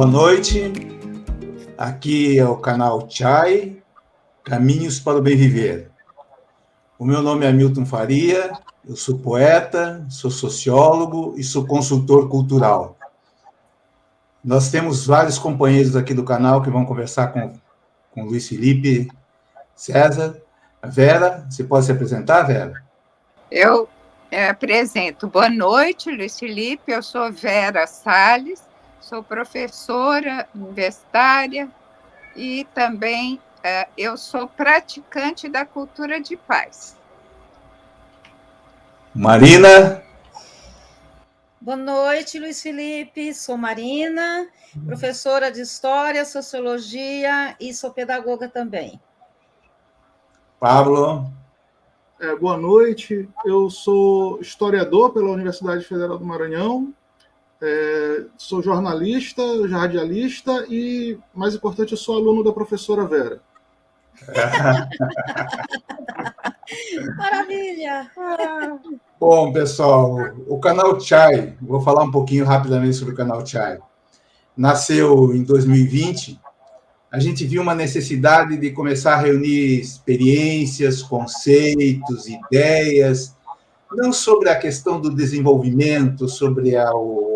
Boa noite, aqui é o canal Chai, Caminhos para o Bem Viver. O meu nome é Milton Faria, eu sou poeta, sou sociólogo e sou consultor cultural. Nós temos vários companheiros aqui do canal que vão conversar com Luiz Felipe César. Vera, você pode se apresentar, Vera? Eu apresento. Boa noite, Luiz Felipe. Eu sou Vera Salles, sou professora universitária e também eu sou praticante da cultura de paz. Marina? Boa noite, Luiz Felipe. Sou Marina, professora de História, Sociologia e sou pedagoga também. Pablo? Boa noite, eu sou historiador pela Universidade Federal do Maranhão, sou jornalista, radialista e, mais importante, eu sou aluno da professora Vera. Maravilha! Bom, pessoal, o canal Chai, vou falar um pouquinho rapidamente sobre o canal Chai. Nasceu em 2020, a gente viu uma necessidade de começar a reunir experiências, conceitos, ideias, não sobre a questão do desenvolvimento, sobre a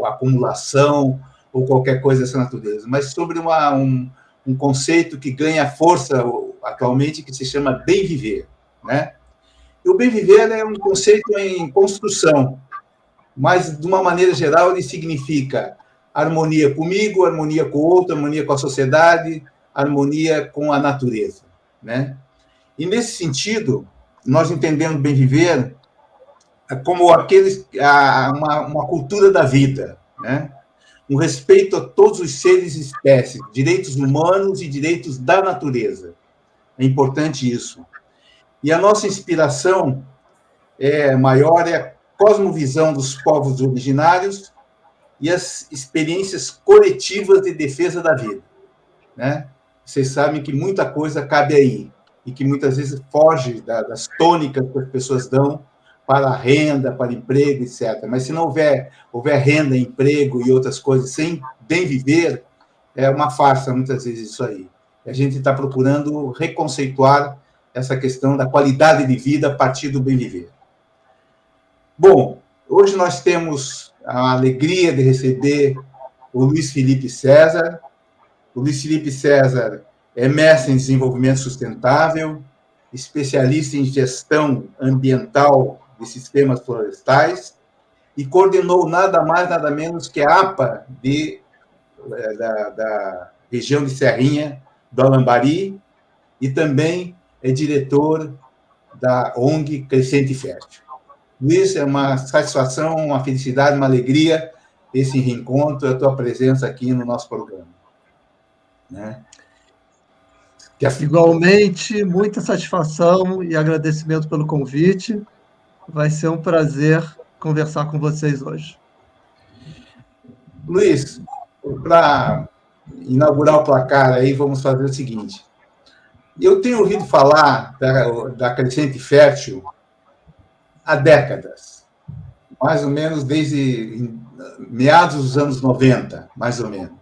acumulação ou qualquer coisa dessa natureza, mas sobre um conceito que ganha força atualmente, que se chama bem viver, né? E o bem viver é um conceito em construção, mas, de uma maneira geral, ele significa harmonia comigo, harmonia com o outro, harmonia com a sociedade, harmonia com a natureza, né? E, nesse sentido, nós entendemos bem viver como uma cultura da vida, né? Um respeito a todos os seres e espécies, direitos humanos e direitos da natureza. É importante isso. E a nossa inspiração maior é a cosmovisão dos povos originários e as experiências coletivas de defesa da vida, né? Vocês sabem que muita coisa cabe aí e que muitas vezes foge das tônicas que as pessoas dão para a renda, para emprego, etc. Mas se não houver renda, emprego e outras coisas sem bem viver, é uma farsa muitas vezes isso aí. A gente está procurando reconceituar essa questão da qualidade de vida a partir do bem viver. Bom, hoje nós temos a alegria de receber o Luiz Felipe César. O Luiz Felipe César é mestre em desenvolvimento sustentável, especialista em gestão ambiental de sistemas florestais e coordenou nada mais, nada menos que a APA da região de Serrinha, do Alambari, e também é diretor da ONG Crescente Fértil. Luiz, é uma satisfação, uma felicidade, uma alegria esse reencontro, a tua presença aqui no nosso programa, né? Igualmente, muita satisfação e agradecimento pelo convite. Vai ser um prazer conversar com vocês hoje. Luiz, para inaugurar o placar aí, vamos fazer o seguinte. Eu tenho ouvido falar da Crescente Fértil há décadas, mais ou menos desde meados dos anos 90, mais ou menos,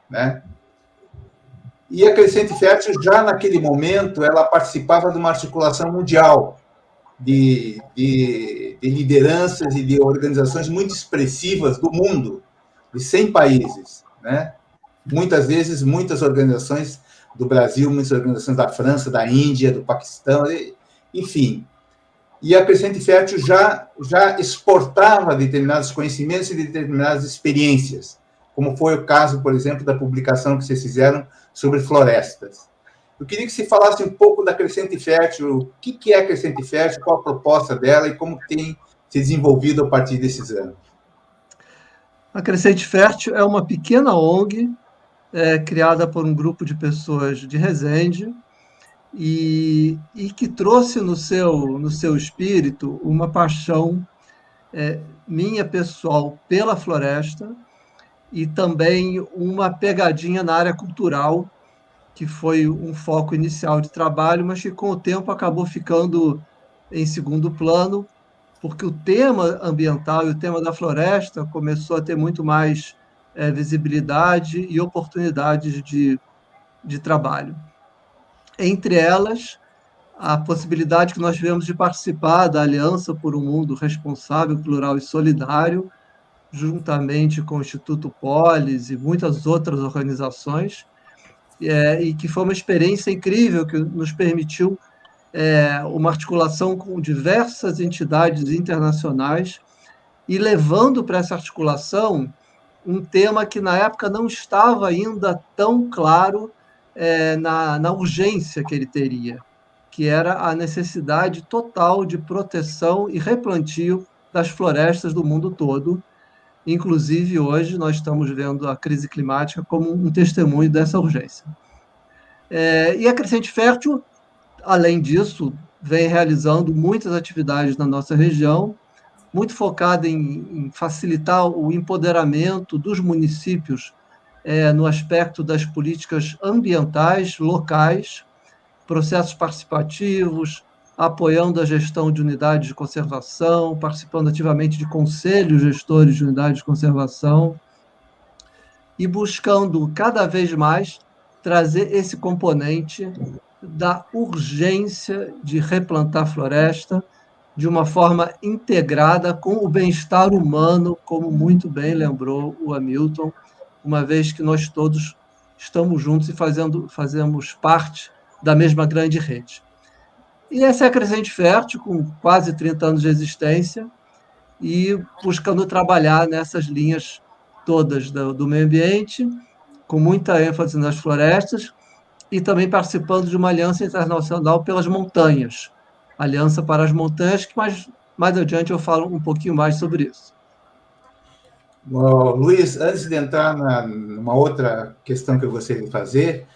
né? E a Crescente Fértil, já naquele momento, ela participava de uma articulação mundial de lideranças e de organizações muito expressivas do mundo, de 100 países, né? Muitas vezes, muitas organizações do Brasil, muitas organizações da França, da Índia, do Paquistão, enfim. E a Crescente Fértil já exportava determinados conhecimentos e determinadas experiências, como foi o caso, por exemplo, da publicação que vocês fizeram sobre florestas. Eu queria que você falasse um pouco da Crescente Fértil, o que é a Crescente Fértil, qual a proposta dela e como tem se desenvolvido a partir desses anos. A Crescente Fértil é uma pequena ONG criada por um grupo de pessoas de Resende e que trouxe no seu espírito uma paixão minha pessoal pela floresta e também uma pegadinha na área cultural, que foi um foco inicial de trabalho, mas que com o tempo acabou ficando em segundo plano, porque o tema ambiental e o tema da floresta começou a ter muito mais visibilidade e oportunidades de trabalho. Entre elas, a possibilidade que nós tivemos de participar da Aliança por um Mundo Responsável, Plural e Solidário, juntamente com o Instituto Polis e muitas outras organizações, e que foi uma experiência incrível que nos permitiu uma articulação com diversas entidades internacionais e levando para essa articulação um tema que na época não estava ainda tão claro na urgência que ele teria, que era a necessidade total de proteção e replantio das florestas do mundo todo. Inclusive, hoje, nós estamos vendo a crise climática como um testemunho dessa urgência. E a Crescente Fértil, além disso, vem realizando muitas atividades na nossa região, muito focada em facilitar o empoderamento dos municípios no aspecto das políticas ambientais locais, processos participativos, apoiando a gestão de unidades de conservação, participando ativamente de conselhos gestores de unidades de conservação e buscando cada vez mais trazer esse componente da urgência de replantar floresta de uma forma integrada com o bem-estar humano, como muito bem lembrou o Hamilton, uma vez que nós todos estamos juntos e fazemos parte da mesma grande rede. E essa é a Crescente Fértil, com quase 30 anos de existência, e buscando trabalhar nessas linhas todas do meio ambiente, com muita ênfase nas florestas, e também participando de uma aliança internacional pelas montanhas, Aliança para as Montanhas, que mais adiante eu falo um pouquinho mais sobre isso. Bom, Luiz, antes de entrar numa outra questão que eu gostaria de fazer,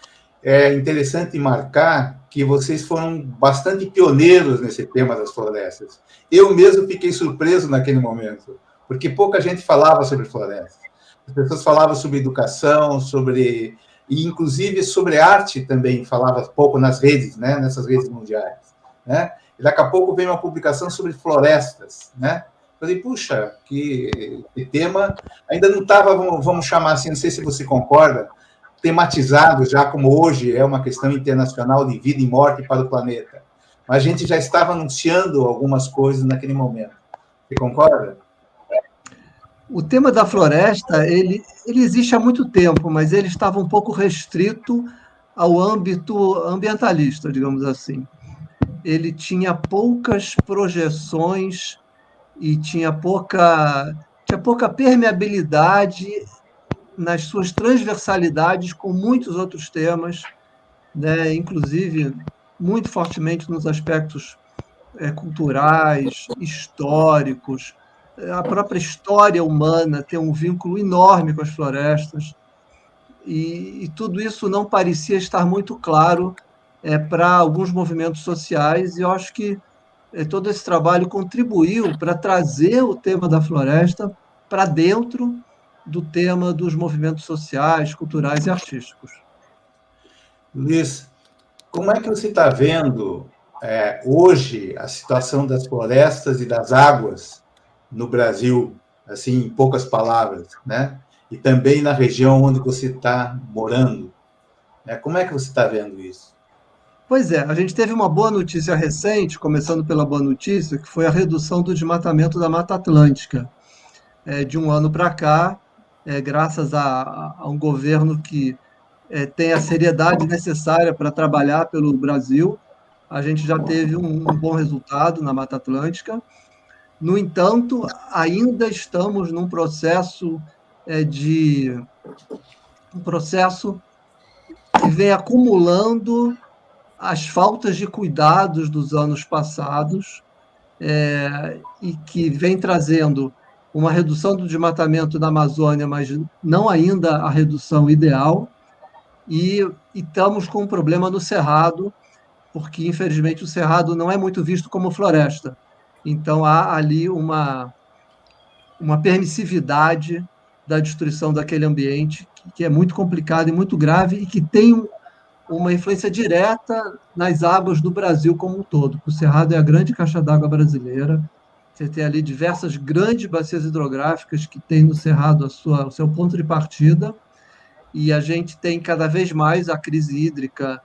é interessante marcar que vocês foram bastante pioneiros nesse tema das florestas. Eu mesmo fiquei surpreso naquele momento, porque pouca gente falava sobre florestas. As pessoas falavam sobre educação, e inclusive sobre arte também, falava pouco nas redes, né, nessas redes mundiais, né? E daqui a pouco veio uma publicação sobre florestas, né? Falei, puxa, que tema ainda não estava, vamos chamar assim, não sei se você concorda, tematizado já como hoje é uma questão internacional de vida e morte para o planeta. Mas a gente já estava anunciando algumas coisas naquele momento. Você concorda? O tema da floresta, ele existe há muito tempo, mas ele estava um pouco restrito ao âmbito ambientalista, digamos assim. Ele tinha poucas projeções e tinha pouca permeabilidade nas suas transversalidades com muitos outros temas, né, inclusive muito fortemente nos aspectos culturais, históricos. A própria história humana tem um vínculo enorme com as florestas, e tudo isso não parecia estar muito claro para alguns movimentos sociais, e eu acho que todo esse trabalho contribuiu para trazer o tema da floresta para dentro do tema dos movimentos sociais, culturais e artísticos. Luiz, como é que você está vendo hoje a situação das florestas e das águas no Brasil, assim, em poucas palavras, né? E também na região onde você está morando, né? Como é que você está vendo isso? Pois é, a gente teve uma boa notícia recente, começando pela boa notícia, que foi a redução do desmatamento da Mata Atlântica. De um ano para cá, graças a um governo que tem a seriedade necessária para trabalhar pelo Brasil, a gente já teve um bom resultado na Mata Atlântica. No entanto, ainda estamos num processo que vem acumulando as faltas de cuidados dos anos passados e que vem trazendo uma redução do desmatamento da Amazônia, mas não ainda a redução ideal, e estamos com um problema no Cerrado, porque, infelizmente, o Cerrado não é muito visto como floresta. Então, há ali uma permissividade da destruição daquele ambiente que é muito complicado e muito grave e que tem uma influência direta nas águas do Brasil como um todo. O Cerrado é a grande caixa d'água brasileira, Você tem ali diversas grandes bacias hidrográficas que têm no Cerrado o seu ponto de partida, e a gente tem cada vez mais a crise hídrica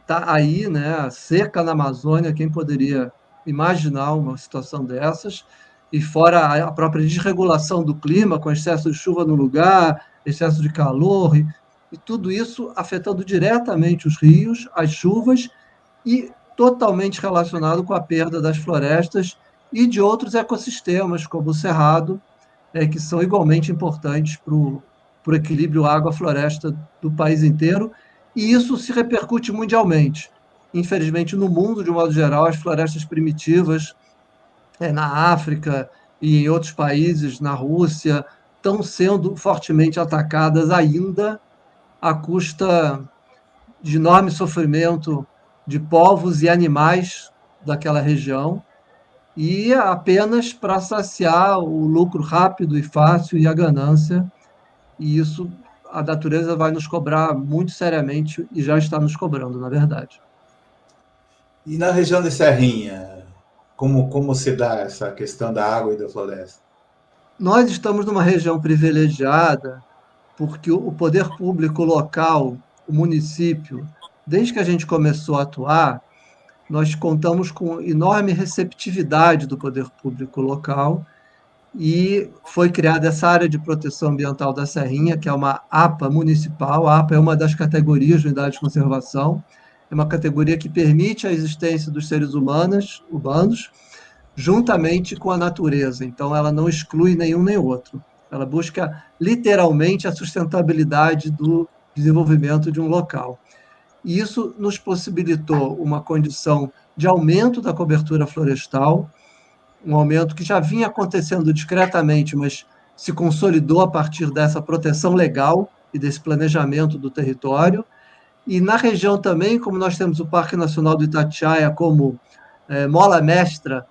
está aí, né? A seca na Amazônia, quem poderia imaginar uma situação dessas? E fora a própria desregulação do clima, com excesso de chuva no lugar, excesso de calor, e tudo isso afetando diretamente os rios, as chuvas, e totalmente relacionado com a perda das florestas e de outros ecossistemas, como o cerrado, que são igualmente importantes para o equilíbrio água-floresta do país inteiro, e isso se repercute mundialmente. Infelizmente, no mundo, de um modo geral, as florestas primitivas, na África e em outros países, na Rússia, estão sendo fortemente atacadas ainda à custa de enorme sofrimento de povos e animais daquela região, e apenas para saciar o lucro rápido e fácil e a ganância, e isso a natureza vai nos cobrar muito seriamente e já está nos cobrando, na verdade. E na região de Serrinha, como se dá essa questão da água e da floresta? Nós estamos numa região privilegiada porque o poder público local, o município, desde que a gente começou a atuar, nós contamos com enorme receptividade do poder público local, e foi criada essa área de proteção ambiental da Serrinha, que é uma APA municipal. A APA é uma das categorias de unidade de conservação, é uma categoria que permite a existência dos seres humanos, urbanos, juntamente com a natureza. Então, ela não exclui nenhum nem outro. Ela busca, literalmente, a sustentabilidade do desenvolvimento de um local. E isso nos possibilitou uma condição de aumento da cobertura florestal, um aumento que já vinha acontecendo discretamente, mas se consolidou a partir dessa proteção legal e desse planejamento do território. E na região também, como nós temos o Parque Nacional do Itatiaia como mola mestra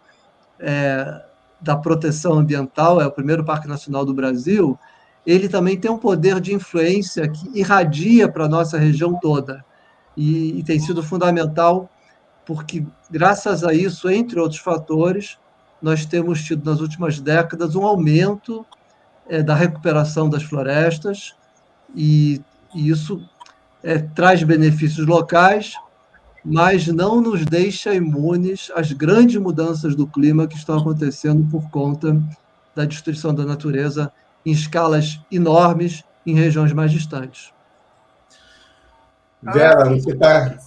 da proteção ambiental, é o primeiro Parque Nacional do Brasil, ele também tem um poder de influência que irradia para a nossa região toda. E tem sido fundamental, porque, graças a isso, entre outros fatores, nós temos tido, nas últimas décadas, um aumento da recuperação das florestas, e isso traz benefícios locais, mas não nos deixa imunes às grandes mudanças do clima que estão acontecendo por conta da destruição da natureza em escalas enormes em regiões mais distantes. Vera, você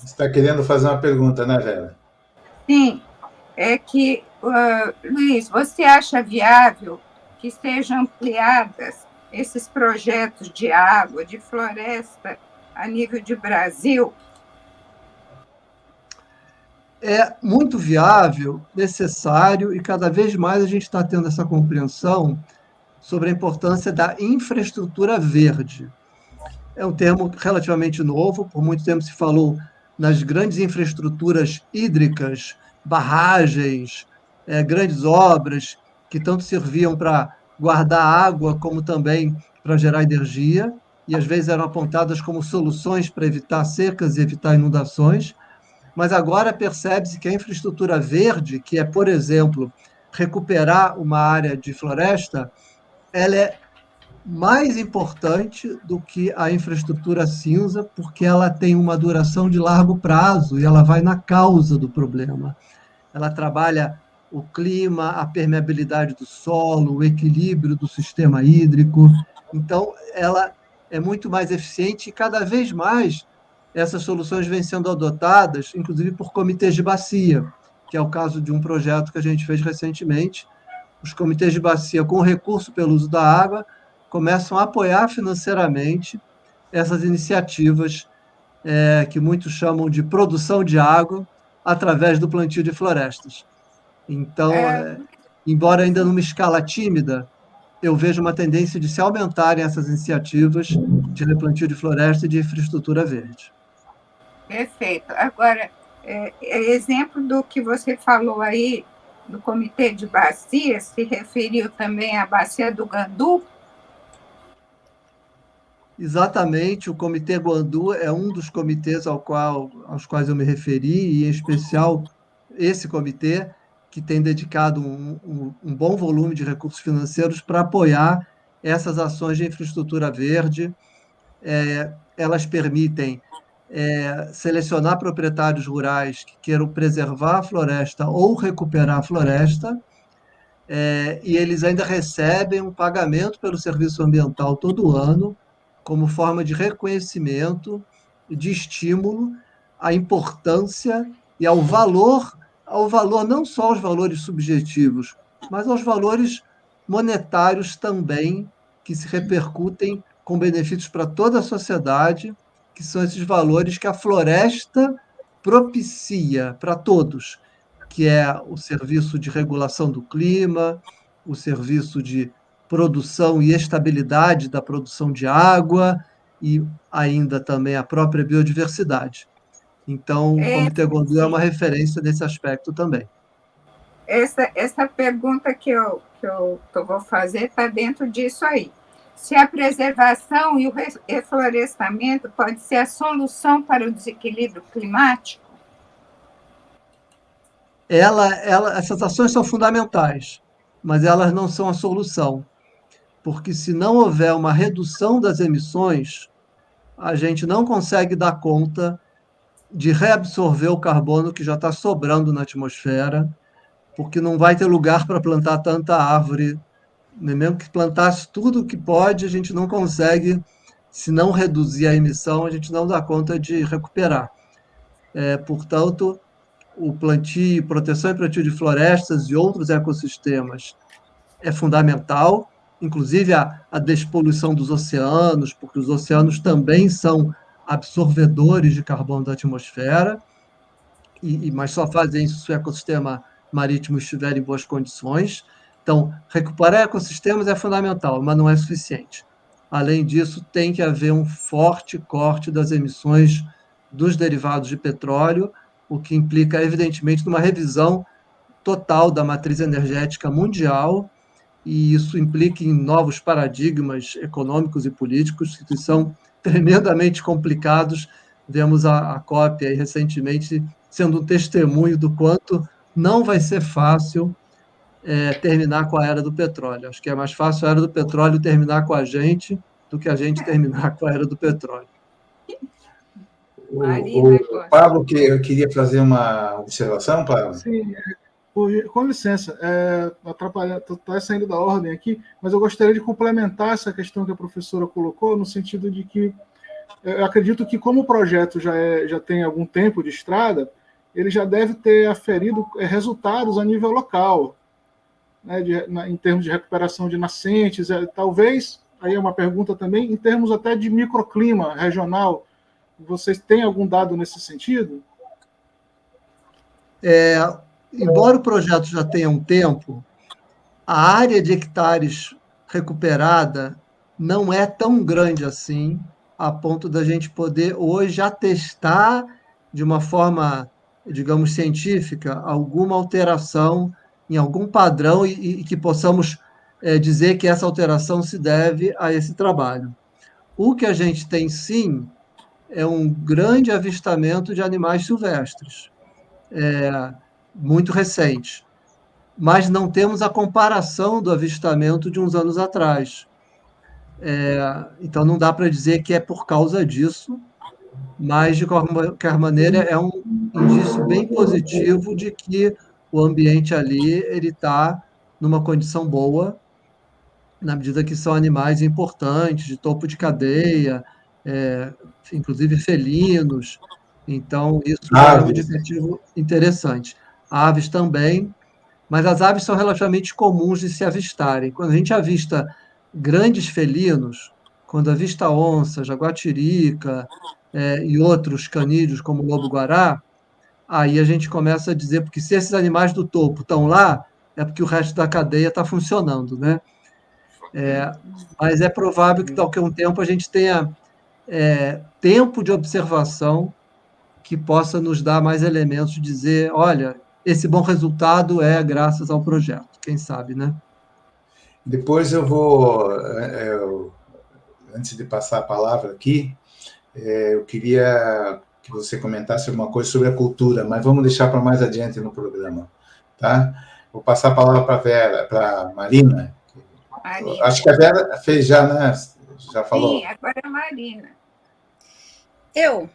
está querendo fazer uma pergunta, né, Vera? Sim, é que, Luiz, você acha viável que sejam ampliadas esses projetos de água, de floresta, a nível de Brasil? É muito viável, necessário, e cada vez mais a gente está tendo essa compreensão sobre a importância da infraestrutura verde. É um termo relativamente novo, por muito tempo se falou nas grandes infraestruturas hídricas, barragens, grandes obras, que tanto serviam para guardar água, como também para gerar energia, e às vezes eram apontadas como soluções para evitar secas e evitar inundações. Mas agora percebe-se que a infraestrutura verde, que é, por exemplo, recuperar uma área de floresta, ela é mais importante do que a infraestrutura cinza, porque ela tem uma duração de largo prazo e ela vai na causa do problema. Ela trabalha o clima, a permeabilidade do solo, o equilíbrio do sistema hídrico. Então, ela é muito mais eficiente, e cada vez mais essas soluções vêm sendo adotadas, inclusive por comitês de bacia, que é o caso de um projeto que a gente fez recentemente. Os comitês de bacia, com recurso pelo uso da água, começam a apoiar financeiramente essas iniciativas que muitos chamam de produção de água através do plantio de florestas. Então, embora ainda numa escala tímida, eu vejo uma tendência de se aumentarem essas iniciativas de replantio de floresta e de infraestrutura verde. Perfeito. Agora, exemplo do que você falou aí, do Comitê de Bacias, se referiu também à Bacia do Gandu? Exatamente, o Comitê Guandu é um dos comitês aos quais eu me referi, e em especial esse comitê, que tem dedicado um bom volume de recursos financeiros para apoiar essas ações de infraestrutura verde. Elas permitem selecionar proprietários rurais que queiram preservar a floresta ou recuperar a floresta, e eles ainda recebem um pagamento pelo serviço ambiental todo ano, como forma de reconhecimento, de estímulo à importância e ao valor, não só aos valores subjetivos, mas aos valores monetários também, que se repercutem com benefícios para toda a sociedade, que são esses valores que a floresta propicia para todos, que é o serviço de regulação do clima, o serviço de produção e estabilidade da produção de água e ainda também a própria biodiversidade. Então, o Comitê Gondu é uma referência nesse aspecto também. Essa pergunta que eu vou fazer está dentro disso aí. Se a preservação e o reflorestamento pode ser a solução para o desequilíbrio climático? Essas ações são fundamentais, mas elas não são a solução, porque se não houver uma redução das emissões, a gente não consegue dar conta de reabsorver o carbono que já está sobrando na atmosfera, porque não vai ter lugar para plantar tanta árvore. Mesmo que plantasse tudo o que pode, a gente não consegue, se não reduzir a emissão, a gente não dá conta de recuperar. Portanto, o plantio, proteção e plantio de florestas e outros ecossistemas é fundamental, inclusive a despoluição dos oceanos, porque os oceanos também são absorvedores de carbono da atmosfera, mas só fazem isso se o ecossistema marítimo estiver em boas condições. Então, recuperar ecossistemas é fundamental, mas não é suficiente. Além disso, tem que haver um forte corte das emissões dos derivados de petróleo, o que implica, evidentemente, numa revisão total da matriz energética mundial, e isso implica em novos paradigmas econômicos e políticos que são tremendamente complicados. Vemos a COP aí, recentemente sendo um testemunho do quanto não vai ser fácil terminar com a era do petróleo. Acho que é mais fácil a era do petróleo terminar com a gente do que a gente terminar com a era do petróleo. O Pablo, que eu queria fazer uma observação, Pablo. Sim, com licença, está saindo da ordem aqui, mas eu gostaria de complementar essa questão que a professora colocou, no sentido de que eu acredito que, como o projeto já tem algum tempo de estrada, ele já deve ter aferido resultados a nível local, né, em termos de recuperação de nascentes, talvez, aí é uma pergunta também, em termos até de microclima regional. Vocês têm algum dado nesse sentido? Embora o projeto já tenha um tempo, a área de hectares recuperada não é tão grande assim, a ponto da gente poder hoje atestar de uma forma, digamos, científica, alguma alteração em algum padrão e que possamos dizer que essa alteração se deve a esse trabalho. O que a gente tem, sim, é um grande avistamento de animais silvestres, muito recente, mas não temos a comparação do avistamento de uns anos atrás. Então, não dá para dizer que é por causa disso, mas, de qualquer maneira, é um indício bem positivo de que o ambiente ali está numa condição boa, na medida que são animais importantes, de topo de cadeia, inclusive felinos. Então, isso é um indicativo interessante. Aves também, mas as aves são relativamente comuns de se avistarem. Quando a gente avista grandes felinos, quando avista onça, jaguatirica e outros canídeos, como o lobo-guará, aí a gente começa a dizer, porque se esses animais do topo estão lá, é porque o resto da cadeia está funcionando, né? Mas é provável que, daqui a um tempo, a gente tenha tempo de observação que possa nos dar mais elementos de dizer, olha, esse bom resultado é graças ao projeto, quem sabe, né? Depois eu vou, antes de passar a palavra aqui, eu queria que você comentasse alguma coisa sobre a cultura, mas vamos deixar para mais adiante no programa. tá? Vou passar a palavra para a Vera, para a Marina. Marina. Acho que a Vera fez já, né? Já falou. Sim, agora é a Marina. Eu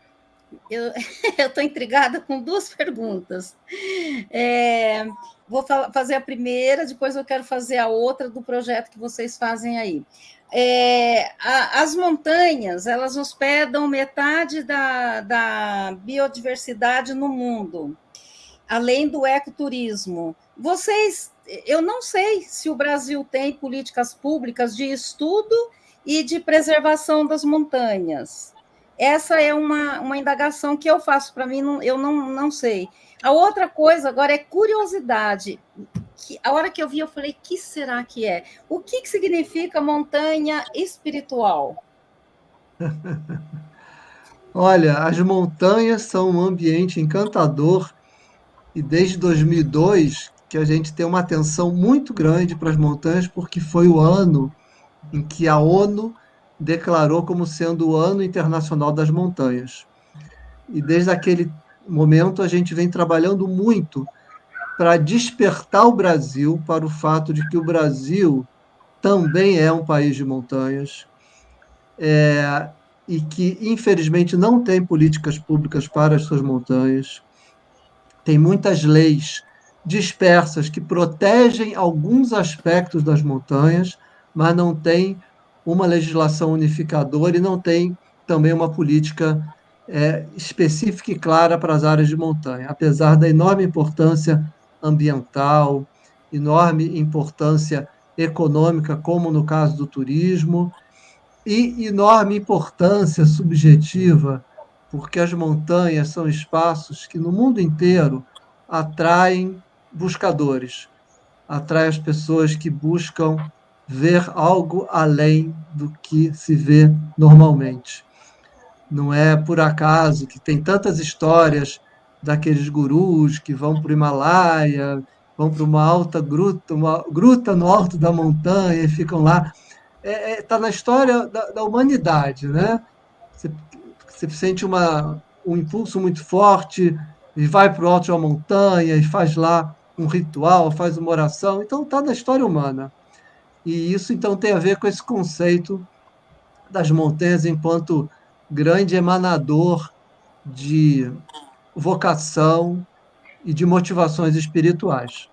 estou intrigada com duas perguntas. Vou fazer a primeira, depois eu quero fazer a outra do projeto que vocês fazem aí. As montanhas, elas hospedam metade da biodiversidade no mundo, além do ecoturismo. Eu não sei se o Brasil tem políticas públicas de estudo e de preservação das montanhas. Essa é uma indagação que eu faço para mim, eu não sei. A outra coisa agora é curiosidade. A hora que eu vi, eu falei, o que será que é? O que significa montanha espiritual? Olha, as montanhas são um ambiente encantador e desde 2002 que a gente tem uma atenção muito grande para as montanhas, porque foi o ano em que a ONU declarou como sendo o Ano Internacional das Montanhas. E desde aquele momento a gente vem trabalhando muito para despertar o Brasil para o fato de que o Brasil também é um país de montanhas, e que, infelizmente, não tem políticas públicas para as suas montanhas. Tem muitas leis dispersas que protegem alguns aspectos das montanhas, mas não tem uma legislação unificadora e não tem também uma política específica e clara para as áreas de montanha, apesar da enorme importância ambiental, enorme importância econômica, como no caso do turismo, e enorme importância subjetiva, porque as montanhas são espaços que no mundo inteiro atraem buscadores, atraem as pessoas que buscam ver algo além do que se vê normalmente. Não é por acaso que tem tantas histórias daqueles gurus que vão para o Himalaia, vão para uma alta gruta, uma gruta no alto da montanha e ficam lá. Está na história da humanidade, né? Você sente um impulso muito forte e vai para o alto de uma montanha e faz lá um ritual, faz uma oração. Então, está na história humana. E isso, então, tem a ver com esse conceito das montanhas enquanto grande emanador de vocação e de motivações espirituais.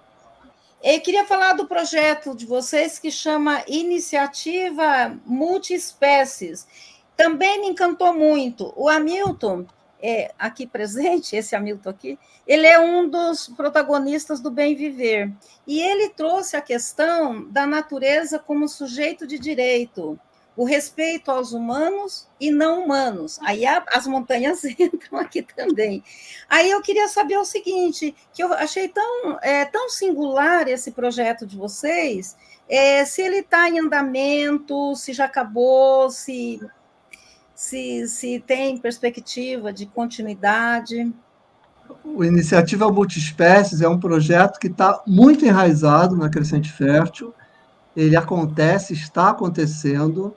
Eu queria falar do projeto de vocês que chama Iniciativa Multiespécies. Também me encantou muito. O Hamilton, aqui presente, esse Hamilton aqui, ele é um dos protagonistas do Bem Viver. E ele trouxe a questão da natureza como sujeito de direito, o respeito aos humanos e não humanos. Aí as montanhas entram aqui também. Aí eu queria saber o seguinte, que eu achei tão singular esse projeto de vocês, se ele está em andamento, se já acabou, se tem perspectiva de continuidade. O Iniciativa Multiespécies é um projeto que está muito enraizado na Crescente Fértil. Ele acontece, está acontecendo.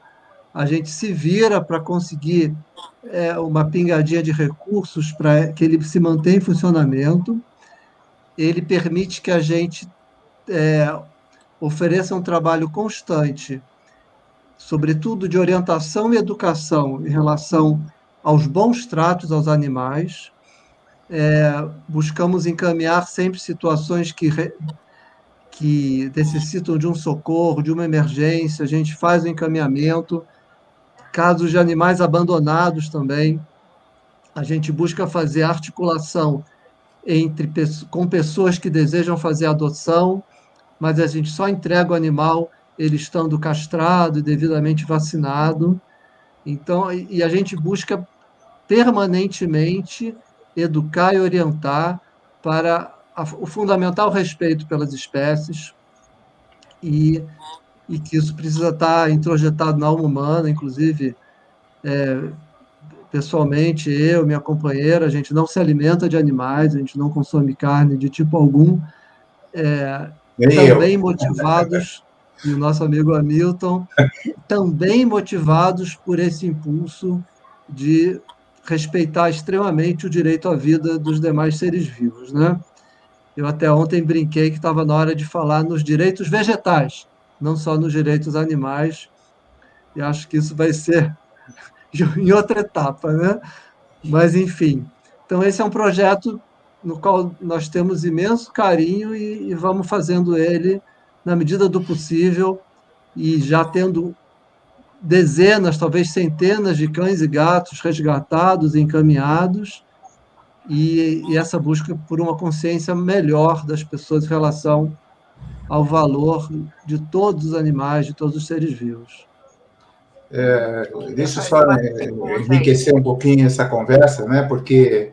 A gente se vira para conseguir uma pingadinha de recursos para que ele se mantenha em funcionamento. Ele permite que a gente ofereça um trabalho constante, sobretudo de orientação e educação em relação aos bons tratos aos animais. Buscamos encaminhar sempre situações que necessitam de um socorro, de uma emergência, a gente faz o encaminhamento. Casos de animais abandonados também, a gente busca fazer articulação com pessoas que desejam fazer adoção, mas a gente só entrega o animal ele estando castrado e devidamente vacinado. Então, e a gente busca permanentemente educar e orientar para o fundamental respeito pelas espécies e que isso precisa estar introjetado na alma humana, inclusive, pessoalmente, eu, minha companheira, a gente não se alimenta de animais, a gente não consome carne de tipo algum, também motivados, e o nosso amigo Hamilton, também motivados por esse impulso de respeitar extremamente o direito à vida dos demais seres vivos, né? Eu até ontem brinquei que estava na hora de falar nos direitos vegetais, não só nos direitos animais, e acho que isso vai ser em outra etapa, né? Mas, enfim. Então, esse é um projeto no qual nós temos imenso carinho e vamos fazendo ele na medida do possível e já tendo dezenas, talvez centenas de cães e gatos resgatados e encaminhados e essa busca por uma consciência melhor das pessoas em relação ao valor de todos os animais, de todos os seres vivos. Deixa eu só enriquecer um pouquinho essa conversa, né? Porque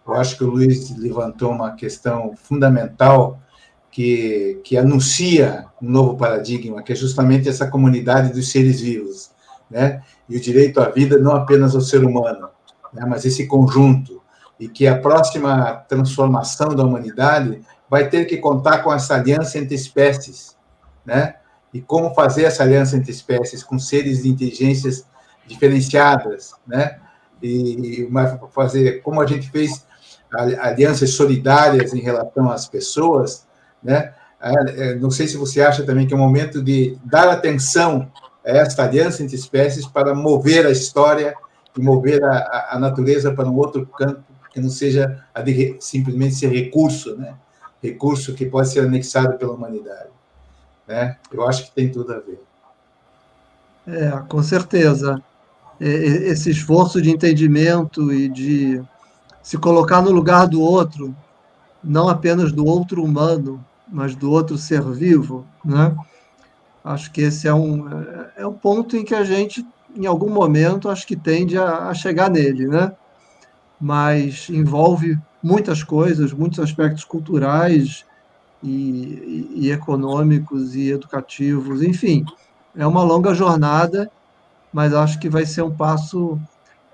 eu acho que o Luiz levantou uma questão fundamental que anuncia um novo paradigma, que é justamente essa comunidade dos seres vivos, né? E o direito à vida não apenas ao ser humano, né? Mas esse conjunto, e que a próxima transformação da humanidade vai ter que contar com essa aliança entre espécies, né? E como fazer essa aliança entre espécies com seres de inteligências diferenciadas, né? E fazer como a gente fez alianças solidárias em relação às pessoas, né? Não sei se você acha também que é o momento de dar atenção a essa aliança entre espécies para mover a história e mover a natureza para um outro campo que não seja a de simplesmente ser recurso, né? Recurso que pode ser anexado pela humanidade. Né? Eu acho que tem tudo a ver. Com certeza. Esse esforço de entendimento e de se colocar no lugar do outro, não apenas do outro humano, mas do outro ser vivo, né? Acho que esse é um ponto em que a gente, em algum momento, acho que tende a chegar nele, né? Mas envolve muitas coisas, muitos aspectos culturais e econômicos e educativos, enfim, é uma longa jornada, mas acho que vai ser um passo,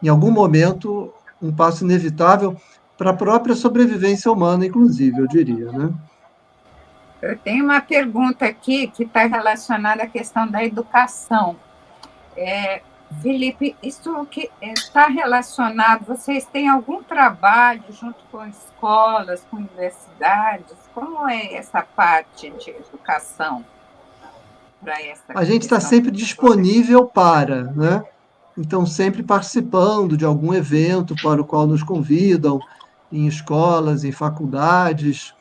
em algum momento, um passo inevitável para a própria sobrevivência humana, inclusive, eu diria, né? Eu tenho uma pergunta aqui que está relacionada à questão da educação. Felipe, isso que está relacionado, vocês têm algum trabalho junto com escolas, com universidades? Como é essa parte de educação para essa A gente está sempre disponível para, né? Então, sempre participando de algum evento para o qual nos convidam, em escolas, em faculdades,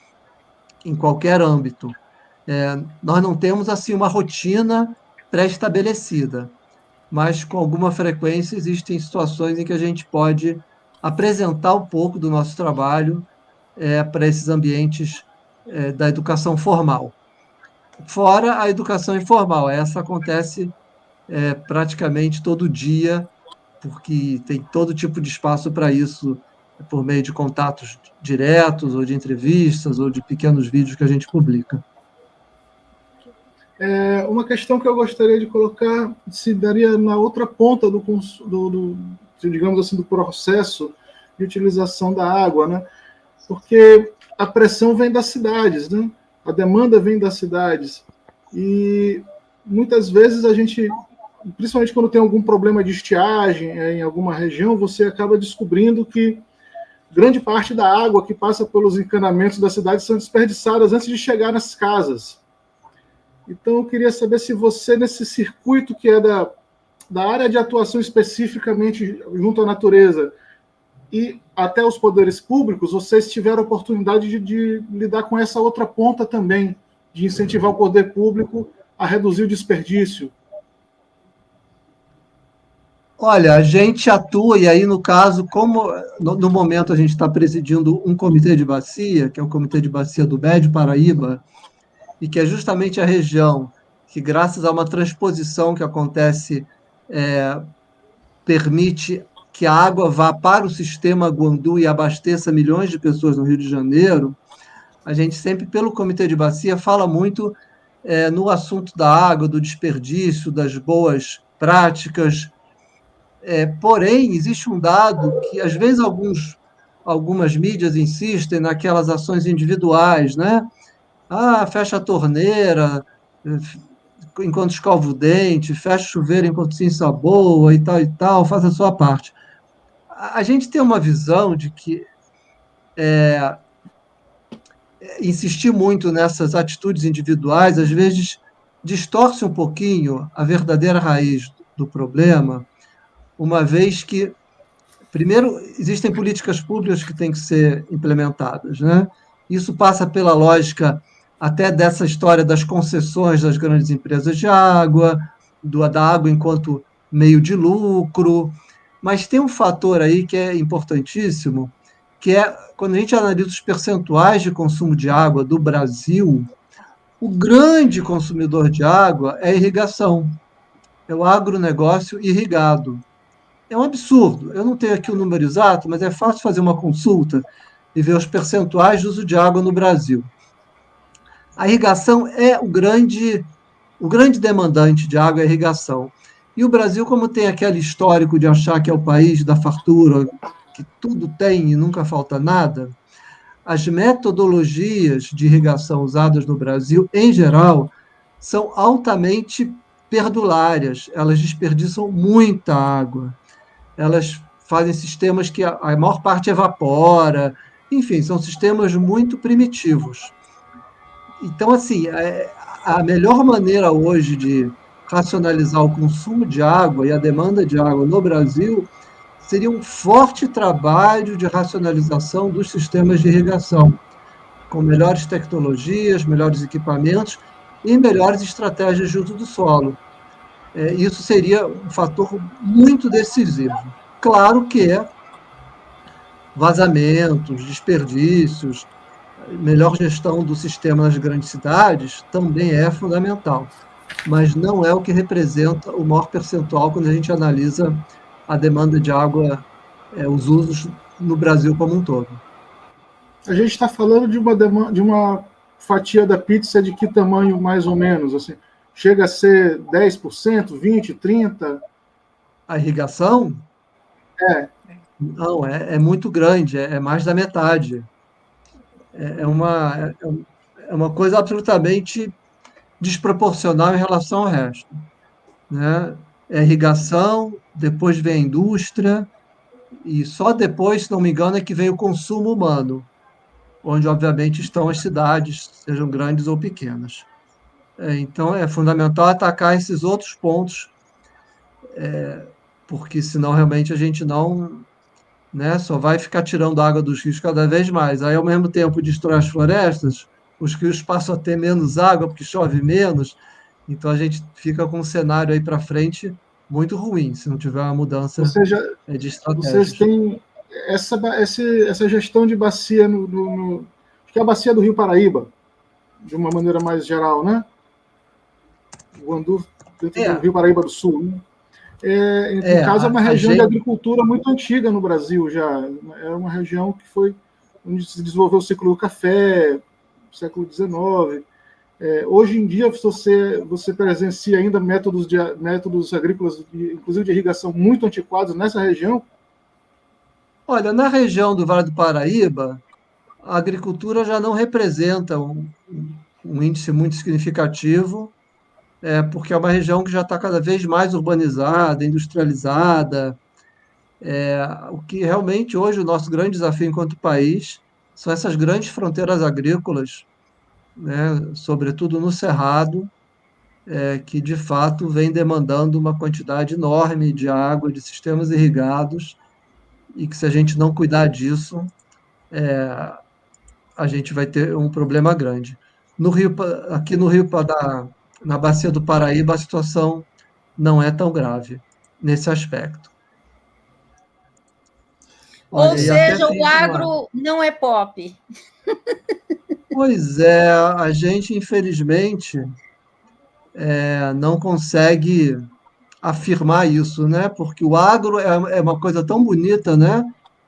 em qualquer âmbito. Nós não temos, assim, uma rotina pré-estabelecida, mas com alguma frequência existem situações em que a gente pode apresentar um pouco do nosso trabalho para esses ambientes da educação formal. Fora a educação informal, essa acontece praticamente todo dia, porque tem todo tipo de espaço para isso, por meio de contatos diretos, ou de entrevistas, ou de pequenos vídeos que a gente publica. Uma questão que eu gostaria de colocar se daria na outra ponta digamos assim, do processo de utilização da água, né? Porque a pressão vem das cidades, né? A demanda vem das cidades e muitas vezes a gente, principalmente quando tem algum problema de estiagem em alguma região, você acaba descobrindo que grande parte da água que passa pelos encanamentos da cidade são desperdiçadas antes de chegar nas casas. Então, eu queria saber se você, nesse circuito que é da área de atuação especificamente junto à natureza e até os poderes públicos, vocês tiveram a oportunidade de lidar com essa outra ponta também, de incentivar o poder público a reduzir o desperdício. Olha, a gente atua, e aí, no caso, como no momento a gente está presidindo um comitê de bacia, que é o Comitê de Bacia do Médio Paraíba, e que é justamente a região que, graças a uma transposição que acontece, permite que a água vá para o sistema Guandu e abasteça milhões de pessoas no Rio de Janeiro, a gente sempre, pelo Comitê de Bacia, fala muito no assunto da água, do desperdício, das boas práticas. Porém, existe um dado que, às vezes, algumas mídias insistem naquelas ações individuais, né? Fecha a torneira enquanto escova o dente, fecha o chuveiro enquanto se ensaboa e tal, faz a sua parte. A gente tem uma visão de que insistir muito nessas atitudes individuais, às vezes, distorce um pouquinho a verdadeira raiz do problema, uma vez que, primeiro, existem políticas públicas que têm que ser implementadas, né? Isso passa pela lógica até dessa história das concessões das grandes empresas de água, da água enquanto meio de lucro, mas tem um fator aí que é importantíssimo, que é quando a gente analisa os percentuais de consumo de água do Brasil, o grande consumidor de água é a irrigação, é o agronegócio irrigado. É um absurdo. Eu não tenho aqui o número exato, mas é fácil fazer uma consulta e ver os percentuais de uso de água no Brasil. A irrigação é o grande demandante de água, é a irrigação. E o Brasil, como tem aquele histórico de achar que é o país da fartura, que tudo tem e nunca falta nada, as metodologias de irrigação usadas no Brasil, em geral, são altamente perdulárias. Elas desperdiçam muita água. Elas fazem sistemas que a maior parte evapora. Enfim, são sistemas muito primitivos. Então, assim, a melhor maneira hoje de racionalizar o consumo de água e a demanda de água no Brasil seria um forte trabalho de racionalização dos sistemas de irrigação, com melhores tecnologias, melhores equipamentos e melhores estratégias de uso do solo. Isso seria um fator muito decisivo. Claro que vazamentos, desperdícios, melhor gestão do sistema nas grandes cidades também é fundamental, mas não é o que representa o maior percentual quando a gente analisa a demanda de água, os usos no Brasil como um todo. A gente está falando de uma fatia da pizza de que tamanho, mais ou menos? Assim, chega a ser 10%, 20%, 30%? A irrigação? Não, é muito grande, é mais da metade. É uma coisa absolutamente desproporcional em relação ao resto, né? É irrigação, depois vem a indústria, e só depois, se não me engano, é que vem o consumo humano, onde, obviamente, estão as cidades, sejam grandes ou pequenas. Então, é fundamental atacar esses outros pontos, porque senão, realmente, a gente não, né, só vai ficar tirando água dos rios cada vez mais. Aí, ao mesmo tempo, destrói as florestas, os rios passam a ter menos água, porque chove menos, então a gente fica com um cenário aí para frente muito ruim, se não tiver uma mudança de estratégia. Vocês têm essa gestão de bacia acho que é a bacia do Rio Paraíba, de uma maneira mais geral, né? O Guandu, dentro do Rio Paraíba do Sul, né? No caso, é uma região de agricultura muito antiga no Brasil já. É uma região que foi onde se desenvolveu o ciclo do café, século XIX. Hoje em dia, você presencia ainda métodos agrícolas, inclusive de irrigação, muito antiquados nessa região? Olha, na região do Vale do Paraíba, a agricultura já não representa um índice muito significativo, porque é uma região que já está cada vez mais urbanizada, industrializada. O que realmente hoje o nosso grande desafio enquanto país são essas grandes fronteiras agrícolas, né, sobretudo no Cerrado, que de fato vem demandando uma quantidade enorme de água, de sistemas irrigados, e que se a gente não cuidar disso, a gente vai ter um problema grande. Aqui no Rio, na Bacia do Paraíba, a situação não é tão grave nesse aspecto. Olha, ou seja, o agro não é pop. Pois é, a gente, infelizmente, não consegue afirmar isso, né? Porque o agro é uma coisa tão bonita, né?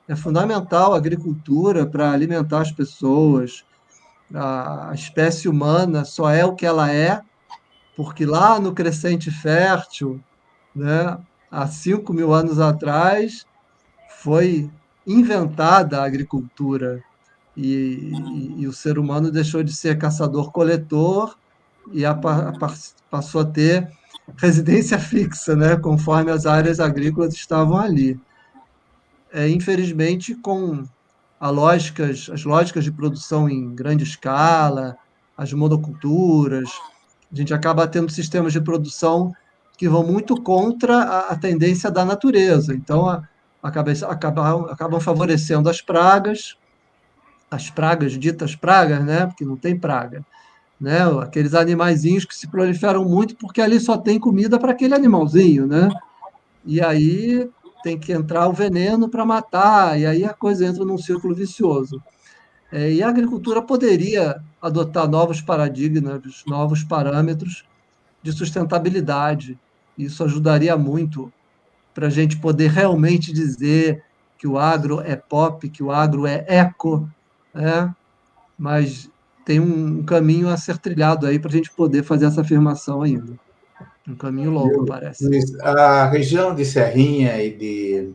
É fundamental a agricultura para alimentar as pessoas. A espécie humana só é o que ela é, porque lá no Crescente Fértil, né, há 5.000 anos atrás, foi inventada a agricultura. E o ser humano deixou de ser caçador-coletor e passou a ter residência fixa, né, conforme as áreas agrícolas estavam ali. Infelizmente, com as lógicas de produção em grande escala, as monoculturas. A gente acaba tendo sistemas de produção que vão muito contra a tendência da natureza. Então, acabam favorecendo as pragas, ditas pragas, né? Porque não tem praga, né? Aqueles animaizinhos que se proliferam muito porque ali só tem comida para aquele animalzinho, né? E aí tem que entrar o veneno para matar, e aí a coisa entra num círculo vicioso. E a agricultura poderia adotar novos paradigmas, novos parâmetros de sustentabilidade. Isso ajudaria muito para a gente poder realmente dizer que o agro é pop, que o agro é eco, né? Mas tem um caminho a ser trilhado aí para a gente poder fazer essa afirmação ainda. Um caminho longo, parece. A região de Serrinha e de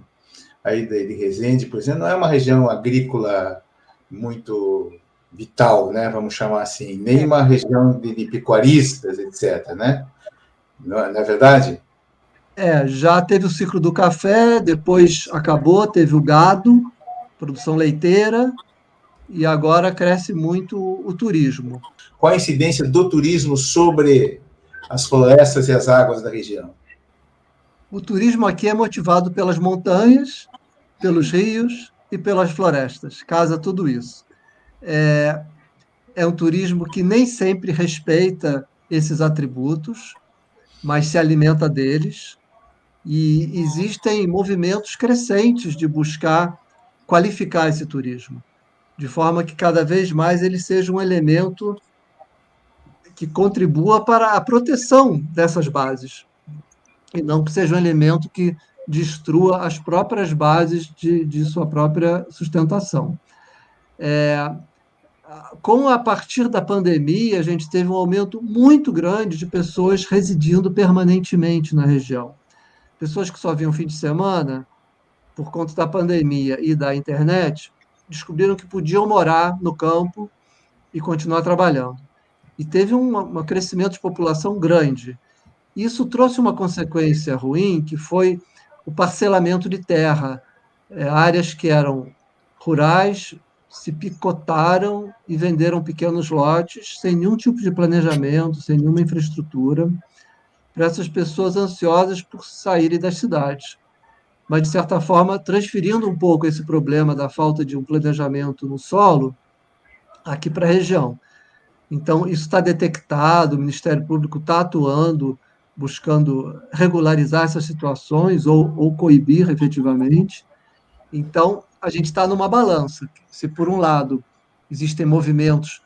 Resende, por exemplo, não é uma região agrícola muito vital, né? Vamos chamar assim, nem uma região de pecuaristas, etc., né? Não é verdade? Já teve o ciclo do café, depois acabou, teve o gado, produção leiteira, e agora cresce muito o turismo. Qual a incidência do turismo sobre as florestas e as águas da região? O turismo aqui é motivado pelas montanhas, pelos rios e pelas florestas, casa tudo isso. É um turismo que nem sempre respeita esses atributos, mas se alimenta deles, e existem movimentos crescentes de buscar qualificar esse turismo, de forma que cada vez mais ele seja um elemento que contribua para a proteção dessas bases, e não que seja um elemento que destrua as próprias bases de sua própria sustentação. Com a partir da pandemia, a gente teve um aumento muito grande de pessoas residindo permanentemente na região. Pessoas que só vinham fim de semana, por conta da pandemia e da internet, descobriram que podiam morar no campo e continuar trabalhando. E teve um crescimento de população grande. Isso trouxe uma consequência ruim, que foi o parcelamento de terra. Áreas que eram rurais se picotaram e venderam pequenos lotes, sem nenhum tipo de planejamento, sem nenhuma infraestrutura, para essas pessoas ansiosas por saírem das cidades. Mas, de certa forma, transferindo um pouco esse problema da falta de um planejamento no solo aqui para a região. Então, isso está detectado, o Ministério Público está atuando, buscando regularizar essas situações ou coibir efetivamente. Então, a gente está numa balança. Se, por um lado, existem movimentos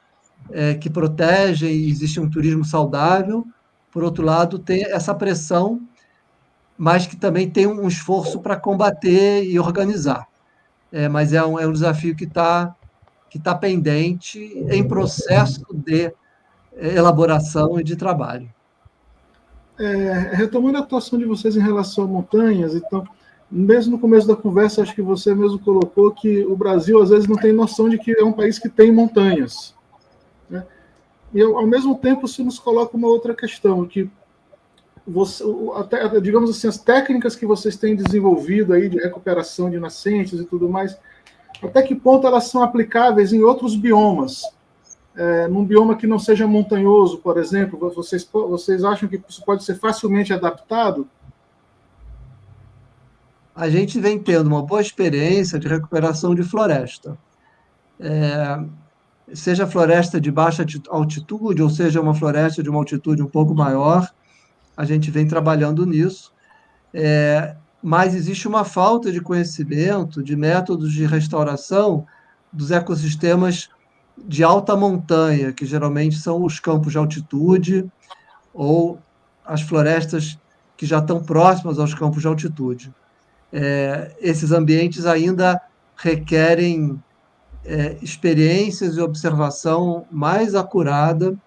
que protegem, existe um turismo saudável, por outro lado, tem essa pressão, mas que também tem um esforço para combater e organizar. Mas é um desafio que está pendente, em processo de elaboração e de trabalho. Retomando a atuação de vocês em relação a montanhas, então, mesmo no começo da conversa, acho que você mesmo colocou que o Brasil, às vezes, não tem noção de que é um país que tem montanhas, né? E, ao mesmo tempo, isso nos coloca uma outra questão, que, digamos assim, as técnicas que vocês têm desenvolvido aí de recuperação de nascentes e tudo mais, até que ponto elas são aplicáveis em outros biomas? Num bioma que não seja montanhoso, por exemplo, vocês acham que isso pode ser facilmente adaptado? A gente vem tendo uma boa experiência de recuperação de floresta. Seja floresta de baixa altitude, ou seja uma floresta de uma altitude um pouco maior, a gente vem trabalhando nisso. Mas existe uma falta de conhecimento, de métodos de restauração dos ecossistemas de alta montanha, que geralmente são os campos de altitude ou as florestas que já estão próximas aos campos de altitude. Esses ambientes ainda requerem experiências e observação mais acurada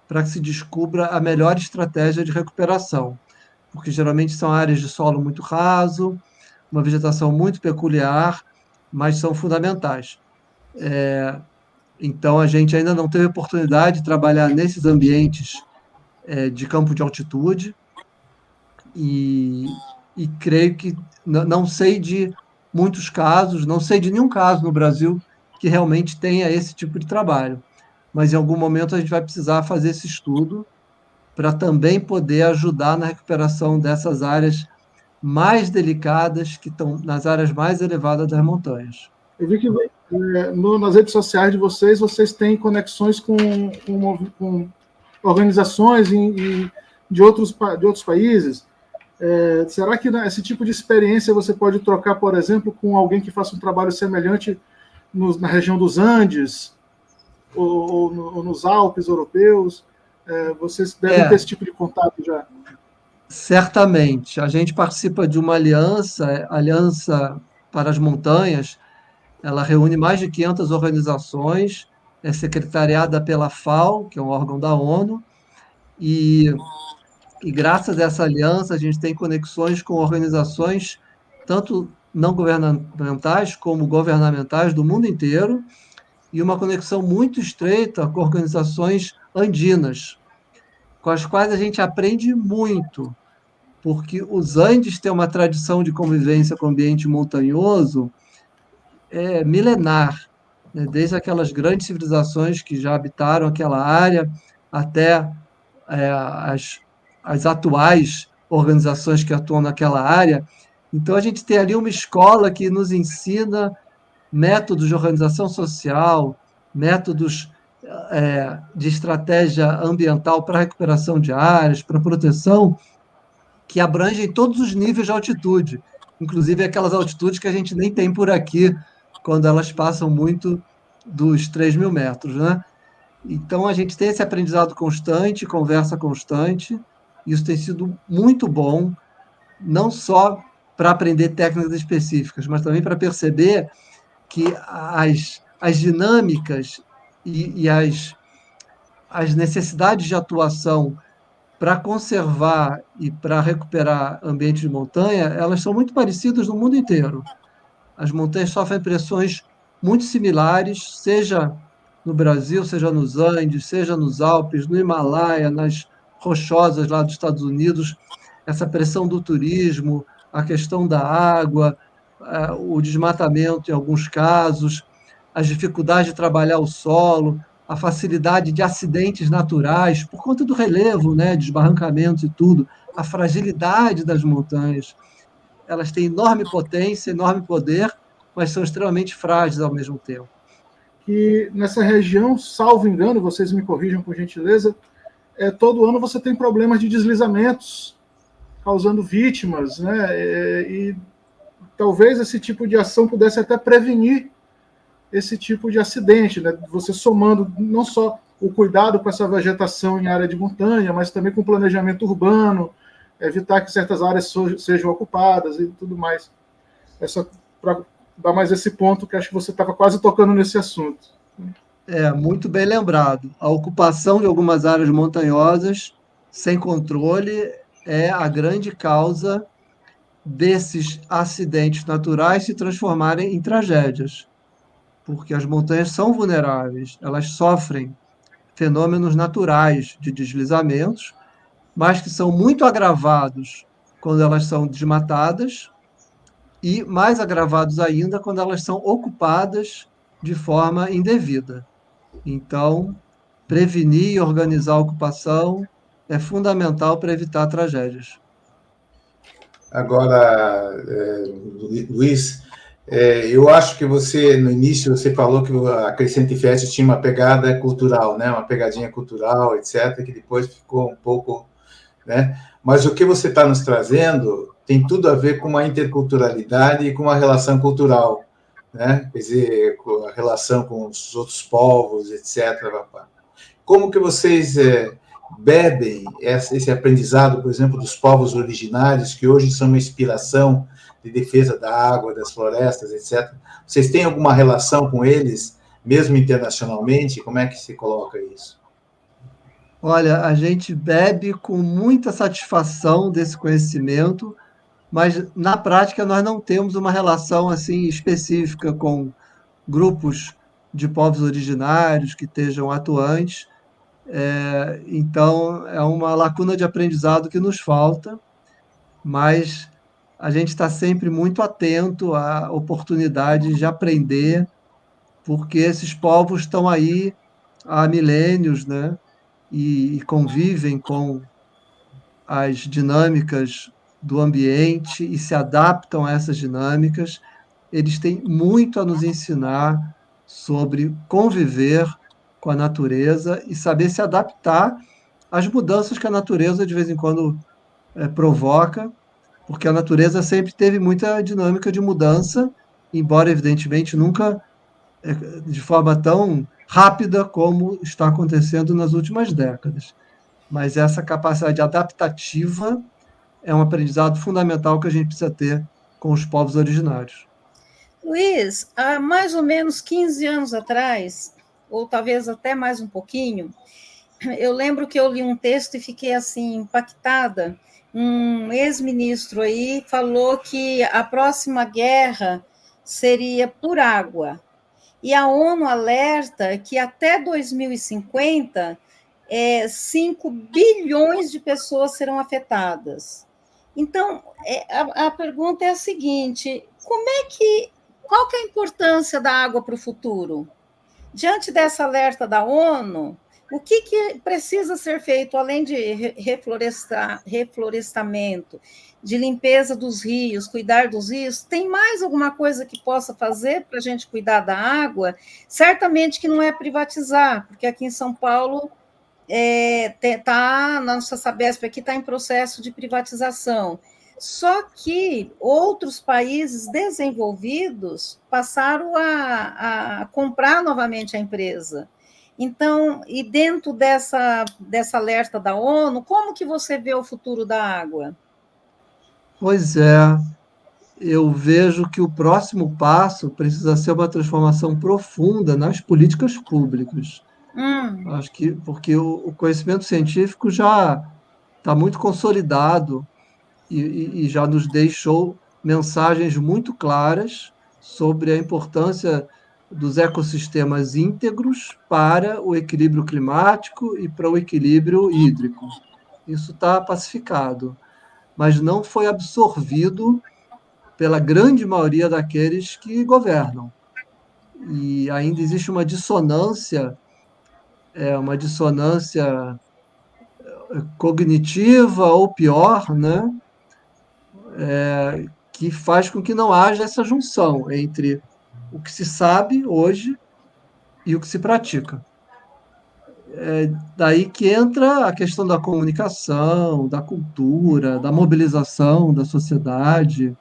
para que se descubra a melhor estratégia de recuperação, porque geralmente são áreas de solo muito raso, uma vegetação muito peculiar, mas são fundamentais. Então, a gente ainda não teve oportunidade de trabalhar nesses ambientes de campo de altitude, e creio que não sei de muitos casos, não sei de nenhum caso no Brasil que realmente tenha esse tipo de trabalho. Mas em algum momento a gente vai precisar fazer esse estudo para também poder ajudar na recuperação dessas áreas mais delicadas, que estão nas áreas mais elevadas das montanhas. Eu vi que nas redes sociais de vocês, vocês têm conexões com organizações de outros países. Será que esse tipo de experiência você pode trocar, por exemplo, com alguém que faça um trabalho semelhante na região dos Andes ou nos Alpes europeus? Vocês devem ter esse tipo de contato já. Certamente. A gente participa de uma Aliança para as Montanhas. Ela reúne mais de 500 organizações, é secretariada pela FAO, que é um órgão da ONU, e graças a essa aliança a gente tem conexões com organizações tanto não governamentais como governamentais do mundo inteiro, e uma conexão muito estreita com organizações andinas, com as quais a gente aprende muito, porque os Andes têm uma tradição de convivência com o ambiente montanhoso milenar, né? Desde aquelas grandes civilizações que já habitaram aquela área até as atuais organizações que atuam naquela área. Então, a gente tem ali uma escola que nos ensina métodos de organização social, métodos de estratégia ambiental para recuperação de áreas, para proteção, que abrangem todos os níveis de altitude, inclusive aquelas altitudes que a gente nem tem por aqui, quando elas passam muito dos 3.000 metros, né? Então, a gente tem esse aprendizado constante, conversa constante, isso tem sido muito bom, não só para aprender técnicas específicas, mas também para perceber que as dinâmicas e as necessidades de atuação para conservar e para recuperar ambientes de montanha, elas são muito parecidas no mundo inteiro. As montanhas sofrem pressões muito similares, seja no Brasil, seja nos Andes, seja nos Alpes, no Himalaia, nas rochosas lá dos Estados Unidos. Essa pressão do turismo, a questão da água, o desmatamento em alguns casos, as dificuldades de trabalhar o solo, a facilidade de acidentes naturais, por conta do relevo, né, desbarrancamentos e tudo, a fragilidade das montanhas. Elas têm enorme potência, enorme poder, mas são extremamente frágeis ao mesmo tempo. Que nessa região, salvo engano, vocês me corrijam por gentileza, todo ano você tem problemas de deslizamentos, causando vítimas, né? E talvez esse tipo de ação pudesse até prevenir esse tipo de acidente, né? Você somando não só o cuidado com essa vegetação em área de montanha, mas também com o planejamento urbano, evitar que certas áreas sejam ocupadas e tudo mais. É só para dar mais esse ponto que acho que você estava quase tocando nesse assunto. Muito bem lembrado. A ocupação de algumas áreas montanhosas sem controle é a grande causa desses acidentes naturais se transformarem em tragédias, porque as montanhas são vulneráveis, elas sofrem fenômenos naturais de deslizamentos, mas que são muito agravados quando elas são desmatadas e mais agravados ainda quando elas são ocupadas de forma indevida. Então, prevenir e organizar a ocupação é fundamental para evitar tragédias. Agora, Luiz, eu acho que você, no início, você falou que a Crescente Fest tinha uma pegada cultural, né? Uma pegadinha cultural, etc., que depois ficou um pouco, né? Mas o que você está nos trazendo tem tudo a ver com uma interculturalidade e com uma relação cultural, né? Quer dizer, com a relação com os outros povos, etc. Como que vocês bebem esse aprendizado, por exemplo, dos povos originários, que hoje são uma inspiração de defesa da água, das florestas, etc. Vocês têm alguma relação com eles, mesmo internacionalmente? Como é que se coloca isso? Olha, a gente bebe com muita satisfação desse conhecimento, mas na prática nós não temos uma relação assim específica com grupos de povos originários que estejam atuantes. Então, é uma lacuna de aprendizado que nos falta, mas a gente está sempre muito atento à oportunidade de aprender, porque esses povos estão aí há milênios, né? E convivem com as dinâmicas do ambiente e se adaptam a essas dinâmicas. Eles têm muito a nos ensinar sobre conviver com a natureza e saber se adaptar às mudanças que a natureza de vez em quando provoca, porque a natureza sempre teve muita dinâmica de mudança, embora evidentemente nunca de forma tão rápida como está acontecendo nas últimas décadas. Mas essa capacidade adaptativa é um aprendizado fundamental que a gente precisa ter com os povos originários. Luiz, há mais ou menos 15 anos atrás, ou talvez até mais um pouquinho, eu lembro que eu li um texto e fiquei assim impactada. Um ex-ministro aí falou que a próxima guerra seria por água. E a ONU alerta que até 2050, 5 bilhões de pessoas serão afetadas. Então, a pergunta é a seguinte: qual que é a importância da água para o futuro? Diante dessa alerta da ONU, o que precisa ser feito, além de reflorestamento, de limpeza dos rios, cuidar dos rios? Tem mais alguma coisa que possa fazer para a gente cuidar da água? Certamente que não é privatizar, porque aqui em São Paulo, na nossa Sabesp aqui está em processo de privatização. Só que outros países desenvolvidos passaram a comprar novamente a empresa. Então, e dentro dessa alerta da ONU, como que você vê o futuro da água? Pois é, eu vejo que o próximo passo precisa ser uma transformação profunda nas políticas públicas. Acho que porque o conhecimento científico já está muito consolidado e já nos deixou mensagens muito claras sobre a importância dos ecossistemas íntegros para o equilíbrio climático e para o equilíbrio hídrico. Isso está pacificado, mas não foi absorvido pela grande maioria daqueles que governam. E ainda existe uma dissonância cognitiva ou pior, né? Que faz com que não haja essa junção entre o que se sabe hoje e o que se pratica. Daí que entra a questão da comunicação, da cultura, da mobilização da sociedade.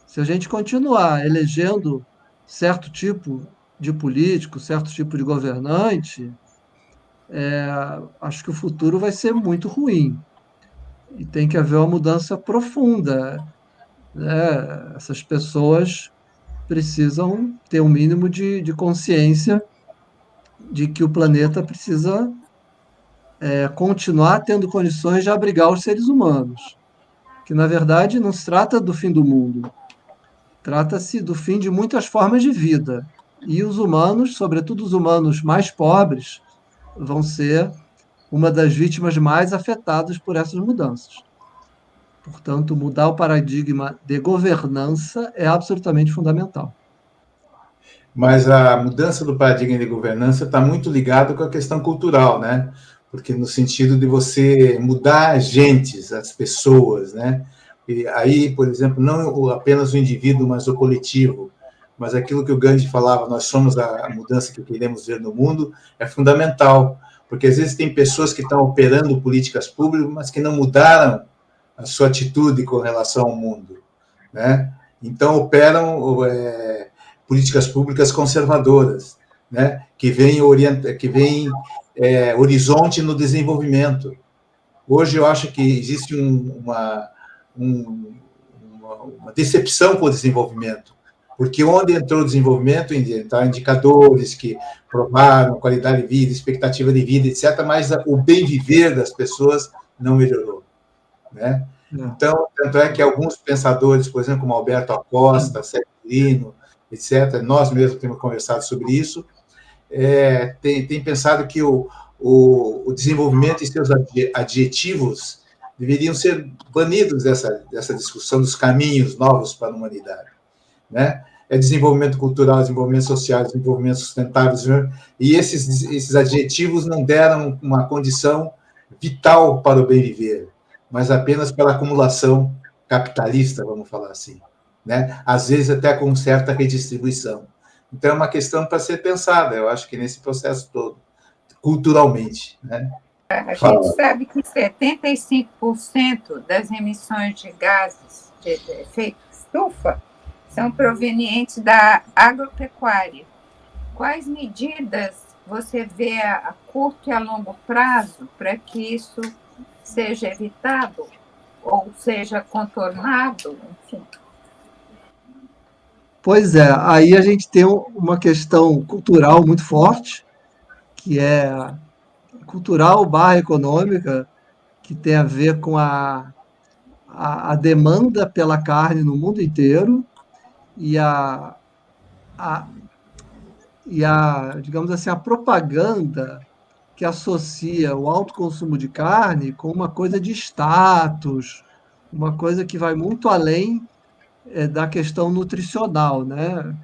Se a gente continuar elegendo certo tipo de político, certo tipo de governante, acho que o futuro vai ser muito ruim. E tem que haver uma mudança profunda, né? Essas pessoas precisam ter um mínimo de consciência de que o planeta precisa continuar tendo condições de abrigar os seres humanos. Que, na verdade, não se trata do fim do mundo. Trata-se do fim de muitas formas de vida. E os humanos, sobretudo os humanos mais pobres, vão ser uma das vítimas mais afetadas por essas mudanças. Portanto, mudar o paradigma de governança é absolutamente fundamental. Mas a mudança do paradigma de governança está muito ligado com a questão cultural, né? Porque no sentido de você mudar as gentes, as pessoas, né? E aí, por exemplo, não apenas o indivíduo, mas o coletivo. Mas aquilo que o Gandhi falava, nós somos a mudança que queremos ver no mundo, é fundamental. Porque às vezes tem pessoas que estão operando políticas públicas, mas que não mudaram a sua atitude com relação ao mundo, né? Então operam políticas públicas conservadoras, né? Que vem horizonte no desenvolvimento. Hoje eu acho que existe uma decepção com o desenvolvimento, porque onde entrou o desenvolvimento, entraram indicadores que provaram qualidade de vida, expectativa de vida, etc., mas o bem viver das pessoas não melhorou, né? Então, tanto é que alguns pensadores, por exemplo, como Alberto Acosta, Sérgio Lino, etc., nós mesmos temos conversado sobre isso, tem pensado que o desenvolvimento e seus adjetivos deveriam ser banidos dessa discussão dos caminhos novos para a humanidade, né? é desenvolvimento cultural, desenvolvimento social, desenvolvimento sustentável, né? E esses adjetivos não deram uma condição vital para o bem viver, mas apenas pela acumulação capitalista, vamos falar assim, né? Às vezes até com certa redistribuição. Então é uma questão para ser pensada, eu acho que nesse processo todo, culturalmente, né? A gente sabe que 75% das emissões de gases de efeito estufa são provenientes da agropecuária. Quais medidas você vê a curto e a longo prazo para que isso seja evitado ou seja contornado? Enfim. Pois é, aí a gente tem uma questão cultural muito forte, que é cultural barra econômica, que tem a ver com a demanda pela carne no mundo inteiro e a, digamos assim, a propaganda que associa o alto consumo de carne com uma coisa de status, uma coisa que vai muito além da questão nutricional, né?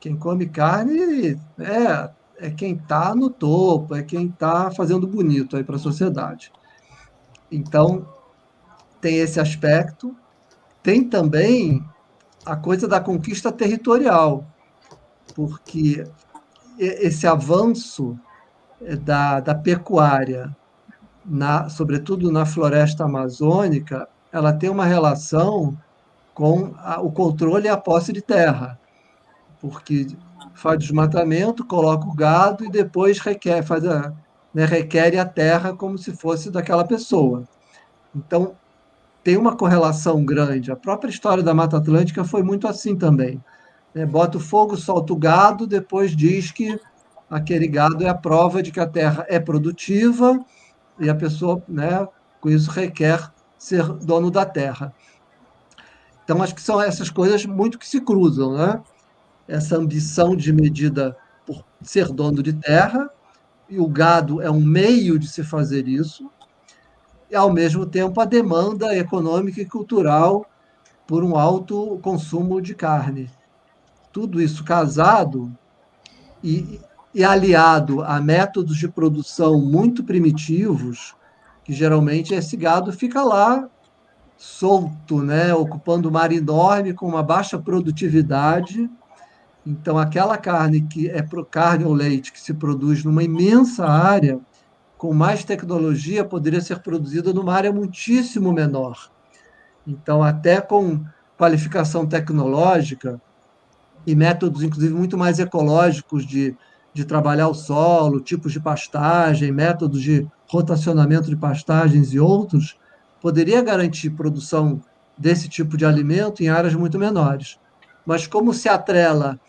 Quem come carne é quem está no topo, é quem está fazendo bonito aí para a sociedade. Então, tem esse aspecto. Tem também a coisa da conquista territorial, porque esse avanço da pecuária, sobretudo na floresta amazônica, ela tem uma relação com o controle e a posse de terra, porque faz desmatamento, coloca o gado e depois requer a terra como se fosse daquela pessoa. Então, tem uma correlação grande. A própria história da Mata Atlântica foi muito assim também. Bota o fogo, solta o gado, depois diz que aquele gado é a prova de que a terra é produtiva e a pessoa, né, com isso, requer ser dono da terra. Então, acho que são essas coisas muito que se cruzam, né? Essa ambição de medida por ser dono de terra, e o gado é um meio de se fazer isso, e, ao mesmo tempo, a demanda econômica e cultural por um alto consumo de carne. Tudo isso casado e aliado a métodos de produção muito primitivos, que geralmente esse gado fica lá solto, né, ocupando uma área enorme com uma baixa produtividade. Então, aquela carne que é carne ou leite que se produz numa imensa área, com mais tecnologia, poderia ser produzida numa área muitíssimo menor. Então, até com qualificação tecnológica e métodos, inclusive, muito mais ecológicos de trabalhar o solo, tipos de pastagem, métodos de rotacionamento de pastagens e outros, poderia garantir produção desse tipo de alimento em áreas muito menores. Mas como se atrela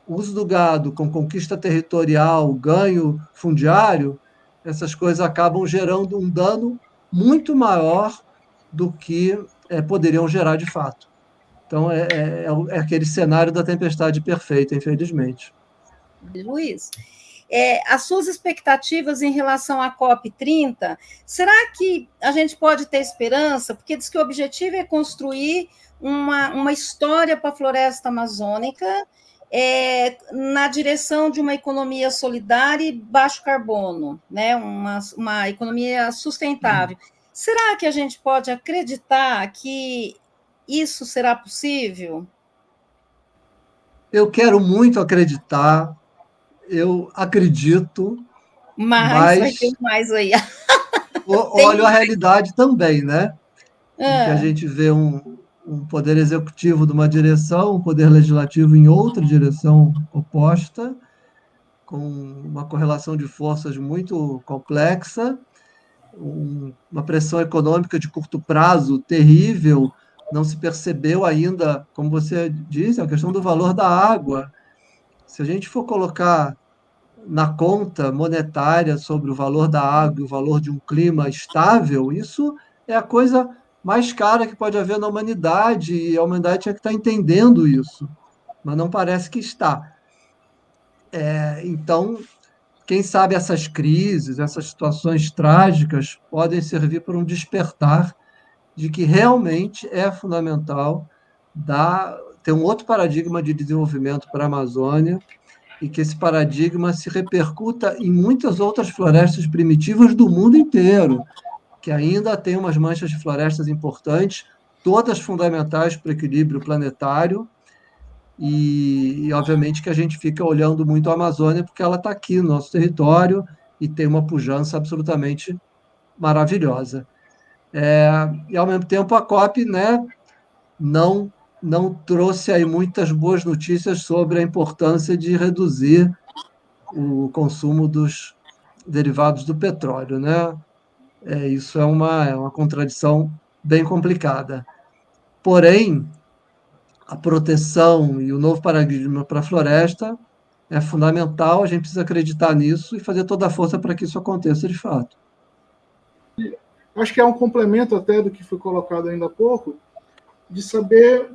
o uso do gado com conquista territorial, ganho fundiário, essas coisas acabam gerando um dano muito maior do que poderiam gerar de fato. Então, é aquele cenário da tempestade perfeita, infelizmente. Luiz, as suas expectativas em relação à COP30, será que a gente pode ter esperança? Porque diz que o objetivo é construir uma história para a floresta amazônica na direção de uma economia solidária e baixo carbono, né? uma economia sustentável. Será que a gente pode acreditar que isso será possível? Eu quero muito acreditar, eu acredito, mas vai ter mais aí. Olha a realidade também, né? Que a gente vê um poder executivo de uma direção, um poder legislativo em outra direção oposta, com uma correlação de forças muito complexa, uma pressão econômica de curto prazo terrível. Não se percebeu ainda, como você disse, a questão do valor da água. Se a gente for colocar na conta monetária sobre o valor da água e o valor de um clima estável, isso é a coisa mais cara que pode haver na humanidade, e a humanidade tinha que estar entendendo isso, mas não parece que está. Então, quem sabe essas crises, essas situações trágicas podem servir para um despertar de que realmente é fundamental ter um outro paradigma de desenvolvimento para a Amazônia e que esse paradigma se repercuta em muitas outras florestas primitivas do mundo inteiro, que ainda tem umas manchas de florestas importantes, todas fundamentais para o equilíbrio planetário, e, obviamente, que a gente fica olhando muito a Amazônia porque ela está aqui no nosso território e tem uma pujança absolutamente maravilhosa. E, ao mesmo tempo, a COP, né, não, não trouxe aí muitas boas notícias sobre a importância de reduzir o consumo dos derivados do petróleo, né? Isso é uma contradição bem complicada. Porém, a proteção e o novo paradigma para a floresta é fundamental, a gente precisa acreditar nisso e fazer toda a força para que isso aconteça de fato. Acho que é um complemento até do que foi colocado ainda há pouco, de saber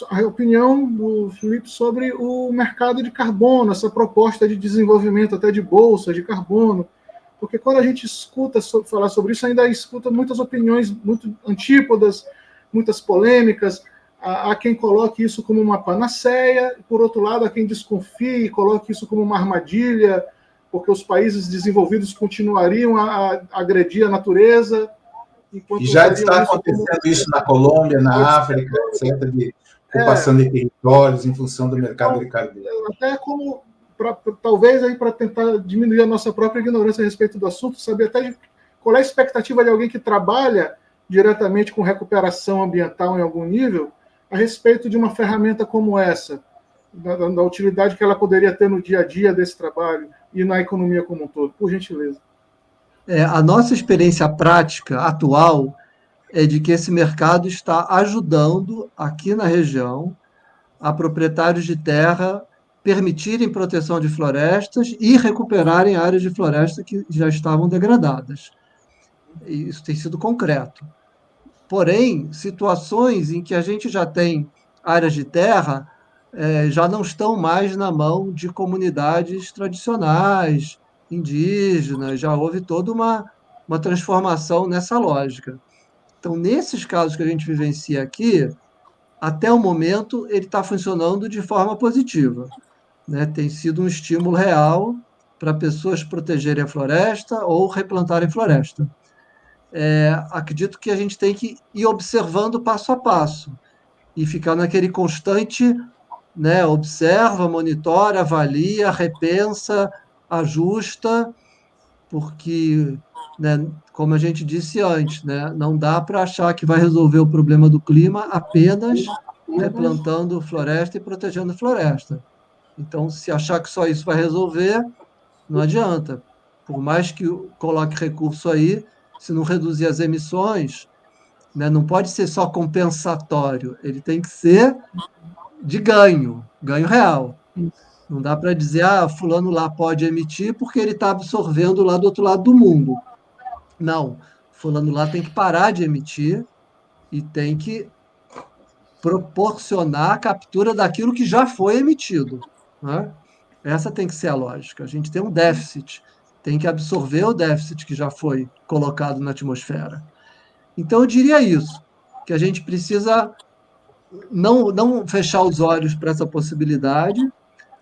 a opinião do Felipe sobre o mercado de carbono, essa proposta de desenvolvimento até de bolsa de carbono, porque quando a gente escuta falar sobre isso, ainda escuta muitas opiniões muito antípodas, muitas polêmicas. Há quem coloque isso como uma panaceia, por outro lado, há quem desconfie e coloque isso como uma armadilha, porque os países desenvolvidos continuariam a agredir a natureza. E já está acontecendo isso na Colômbia, na África, etc., de ocupação de territórios em função do mercado de carbono. Até como, talvez, para tentar diminuir a nossa própria ignorância a respeito do assunto, saber até qual é a expectativa de alguém que trabalha diretamente com recuperação ambiental em algum nível, a respeito de uma ferramenta como essa, da utilidade que ela poderia ter no dia a dia desse trabalho e na economia como um todo, por gentileza. A nossa experiência prática atual é de que esse mercado está ajudando aqui na região a proprietários de terra permitirem proteção de florestas e recuperarem áreas de floresta que já estavam degradadas. Isso tem sido concreto. Porém, situações em que a gente já tem áreas de terra já não estão mais na mão de comunidades tradicionais, indígenas, já houve toda uma transformação nessa lógica. Então, nesses casos que a gente vivencia aqui, até o momento, ele está funcionando de forma positiva, né? Tem sido um estímulo real para pessoas protegerem a floresta ou replantarem floresta. Acredito que a gente tem que ir observando passo a passo e ficar naquele constante, né, observa, monitora, avalia, repensa, ajusta, porque, né, como a gente disse antes, né, não dá para achar que vai resolver o problema do clima apenas replantando floresta e protegendo floresta. Então, se achar que só isso vai resolver, não adianta. Por mais que coloque recurso aí, se não reduzir as emissões, né, não pode ser só compensatório, ele tem que ser de ganho real. Não dá para dizer, fulano lá pode emitir porque ele está absorvendo lá do outro lado do mundo. Não, fulano lá tem que parar de emitir e tem que proporcionar a captura daquilo que já foi emitido, né? Essa tem que ser a lógica. A gente tem um déficit, tem que absorver o déficit que já foi colocado na atmosfera. Então, eu diria isso, que a gente precisa não fechar os olhos para essa possibilidade,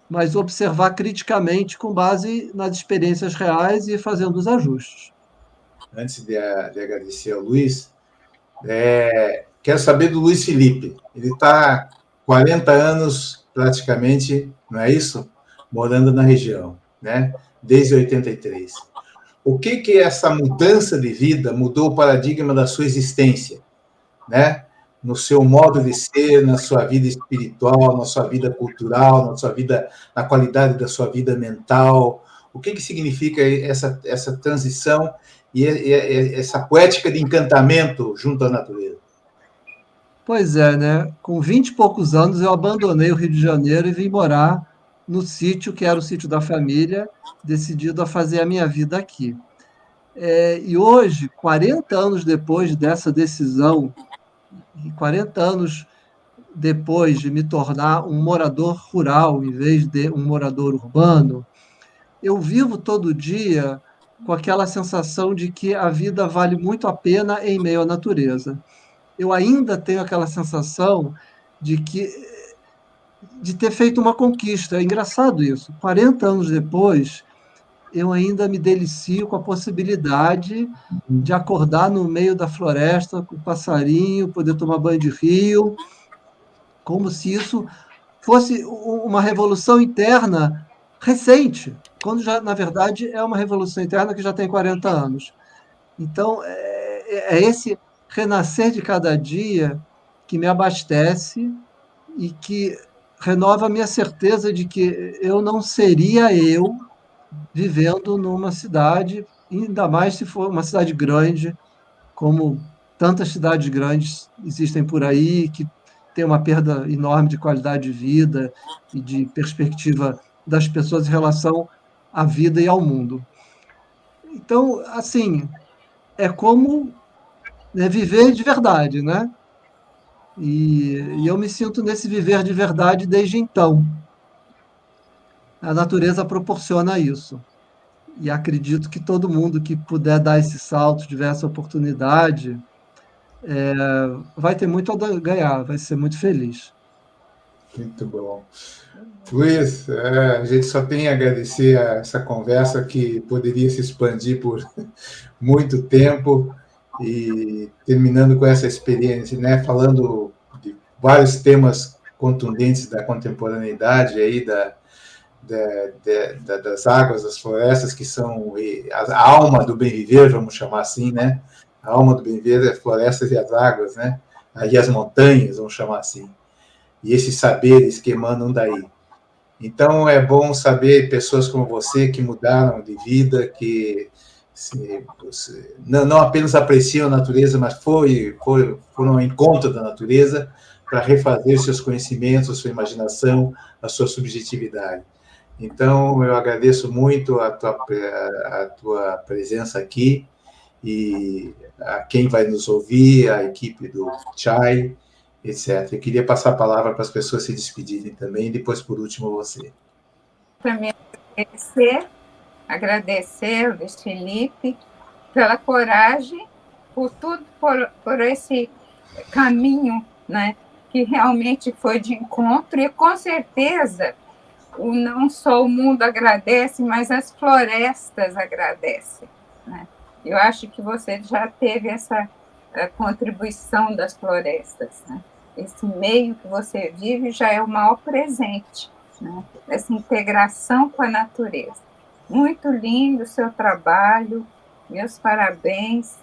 mas observar criticamente com base nas experiências reais e fazendo os ajustes. Antes de agradecer ao Luiz, quero saber do Luiz Felipe. Ele está 40 anos, praticamente, não é isso? Morando na região, né? Desde 83. O que essa mudança de vida mudou o paradigma da sua existência, né? No seu modo de ser, na sua vida espiritual, na sua vida cultural, na sua vida, na qualidade da sua vida mental. O que significa essa transição e essa poética de encantamento junto à natureza? Pois é, né? Com 20 e poucos anos, eu abandonei o Rio de Janeiro e vim morar no sítio, que era o sítio da família, decidido a fazer a minha vida aqui. E hoje, 40 anos depois dessa decisão, e 40 anos depois de me tornar um morador rural em vez de um morador urbano, eu vivo todo dia com aquela sensação de que a vida vale muito a pena em meio à natureza. Eu ainda tenho aquela sensação de ter feito uma conquista. É engraçado isso. 40 anos depois, eu ainda me delicio com a possibilidade de acordar no meio da floresta com o passarinho, poder tomar banho de rio, como se isso fosse uma revolução interna recente, quando já, na verdade, é uma revolução interna que já tem 40 anos. Então, é esse renascer de cada dia que me abastece e que renova a minha certeza de que eu não seria eu vivendo numa cidade, ainda mais se for uma cidade grande, como tantas cidades grandes existem por aí, que tem uma perda enorme de qualidade de vida e de perspectiva das pessoas em relação à vida e ao mundo. Então, assim, é como viver de verdade, né? E eu me sinto nesse viver de verdade desde então. A natureza proporciona isso. E acredito que todo mundo que puder dar esse salto, tiver essa oportunidade, vai ter muito a ganhar, vai ser muito feliz. Muito bom. Luiz, a gente só tem a agradecer a essa conversa que poderia se expandir por muito tempo e terminando com essa experiência, né, falando de vários temas contundentes da contemporaneidade aí das águas, das florestas, que são a alma do bem viver, vamos chamar assim, né? A alma do bem viver é as florestas e as águas, né? E as montanhas, vamos chamar assim. E esses saberes que emanam daí. Então, é bom saber pessoas como você que mudaram de vida, que não apenas apreciam a natureza, mas foram ao encontro da natureza para refazer seus conhecimentos, a sua imaginação, a sua subjetividade. Então, eu agradeço muito a tua presença aqui e a quem vai nos ouvir, a equipe do Chai, etc. Eu queria passar a palavra para as pessoas se despedirem também, e depois, por último, você. Para mim, agradecer o Luiz Felipe pela coragem, por tudo, por esse caminho, né, que realmente foi de encontro, e com certeza não só o mundo agradece, mas as florestas agradecem, né? Eu acho que você já teve essa contribuição das florestas, né? Esse meio que você vive já é o maior presente, né? Essa integração com a natureza. Muito lindo o seu trabalho, meus parabéns,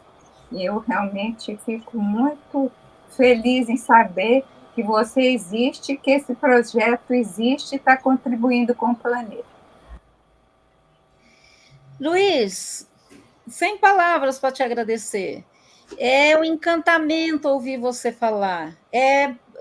e eu realmente fico muito feliz em saber que você existe, que esse projeto existe e está contribuindo com o planeta. Luiz, sem palavras para te agradecer. É um encantamento ouvir você falar.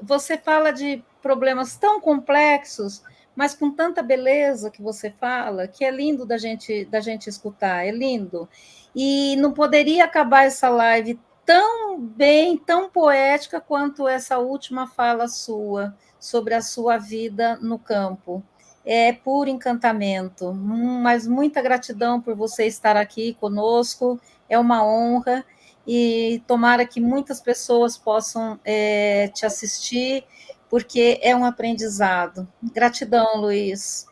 Você fala de problemas tão complexos, mas com tanta beleza que você fala, que é lindo da gente escutar, é lindo. E não poderia acabar essa live tão bem, tão poética quanto essa última fala sua, sobre a sua vida no campo. É puro encantamento, mas muita gratidão por você estar aqui conosco, é uma honra, e tomara que muitas pessoas possam te assistir, porque é um aprendizado. Gratidão, Luiz.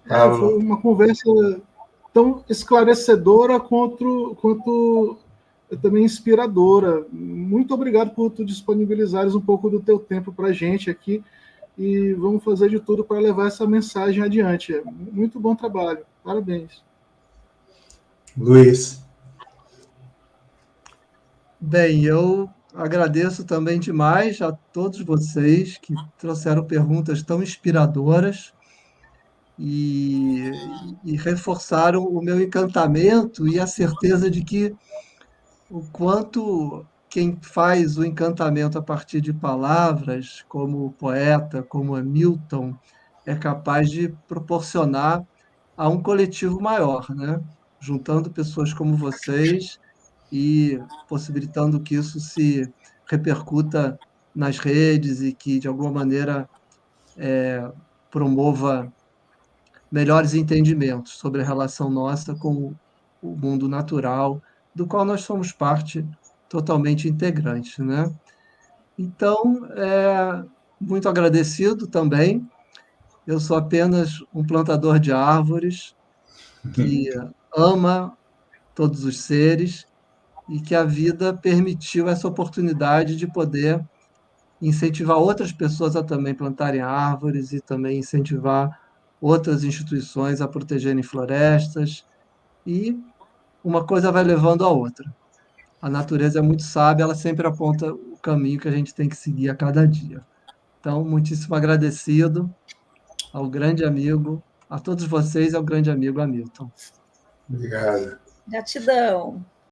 Foi uma conversa tão esclarecedora quanto também inspiradora. Muito obrigado por tu disponibilizares um pouco do teu tempo para a gente aqui, e vamos fazer de tudo para levar essa mensagem adiante. Muito bom trabalho. Parabéns. Luiz. Bem, eu agradeço também demais a todos vocês que trouxeram perguntas tão inspiradoras e reforçaram o meu encantamento e a certeza de que o quanto quem faz o encantamento a partir de palavras, como o poeta, como Hamilton, é capaz de proporcionar a um coletivo maior, né? Juntando pessoas como vocês e possibilitando que isso se repercuta nas redes e que, de alguma maneira, promova melhores entendimentos sobre a relação nossa com o mundo natural, do qual nós somos parte totalmente integrante, né? Então, muito agradecido também. Eu sou apenas um plantador de árvores que ama todos os seres e que a vida permitiu essa oportunidade de poder incentivar outras pessoas a também plantarem árvores e também incentivar outras instituições a protegerem florestas, e uma coisa vai levando a outra. A natureza é muito sábia, ela sempre aponta o caminho que a gente tem que seguir a cada dia. Então, muitíssimo agradecido ao grande amigo, a todos vocês e ao grande amigo Hamilton. Obrigado. Gratidão.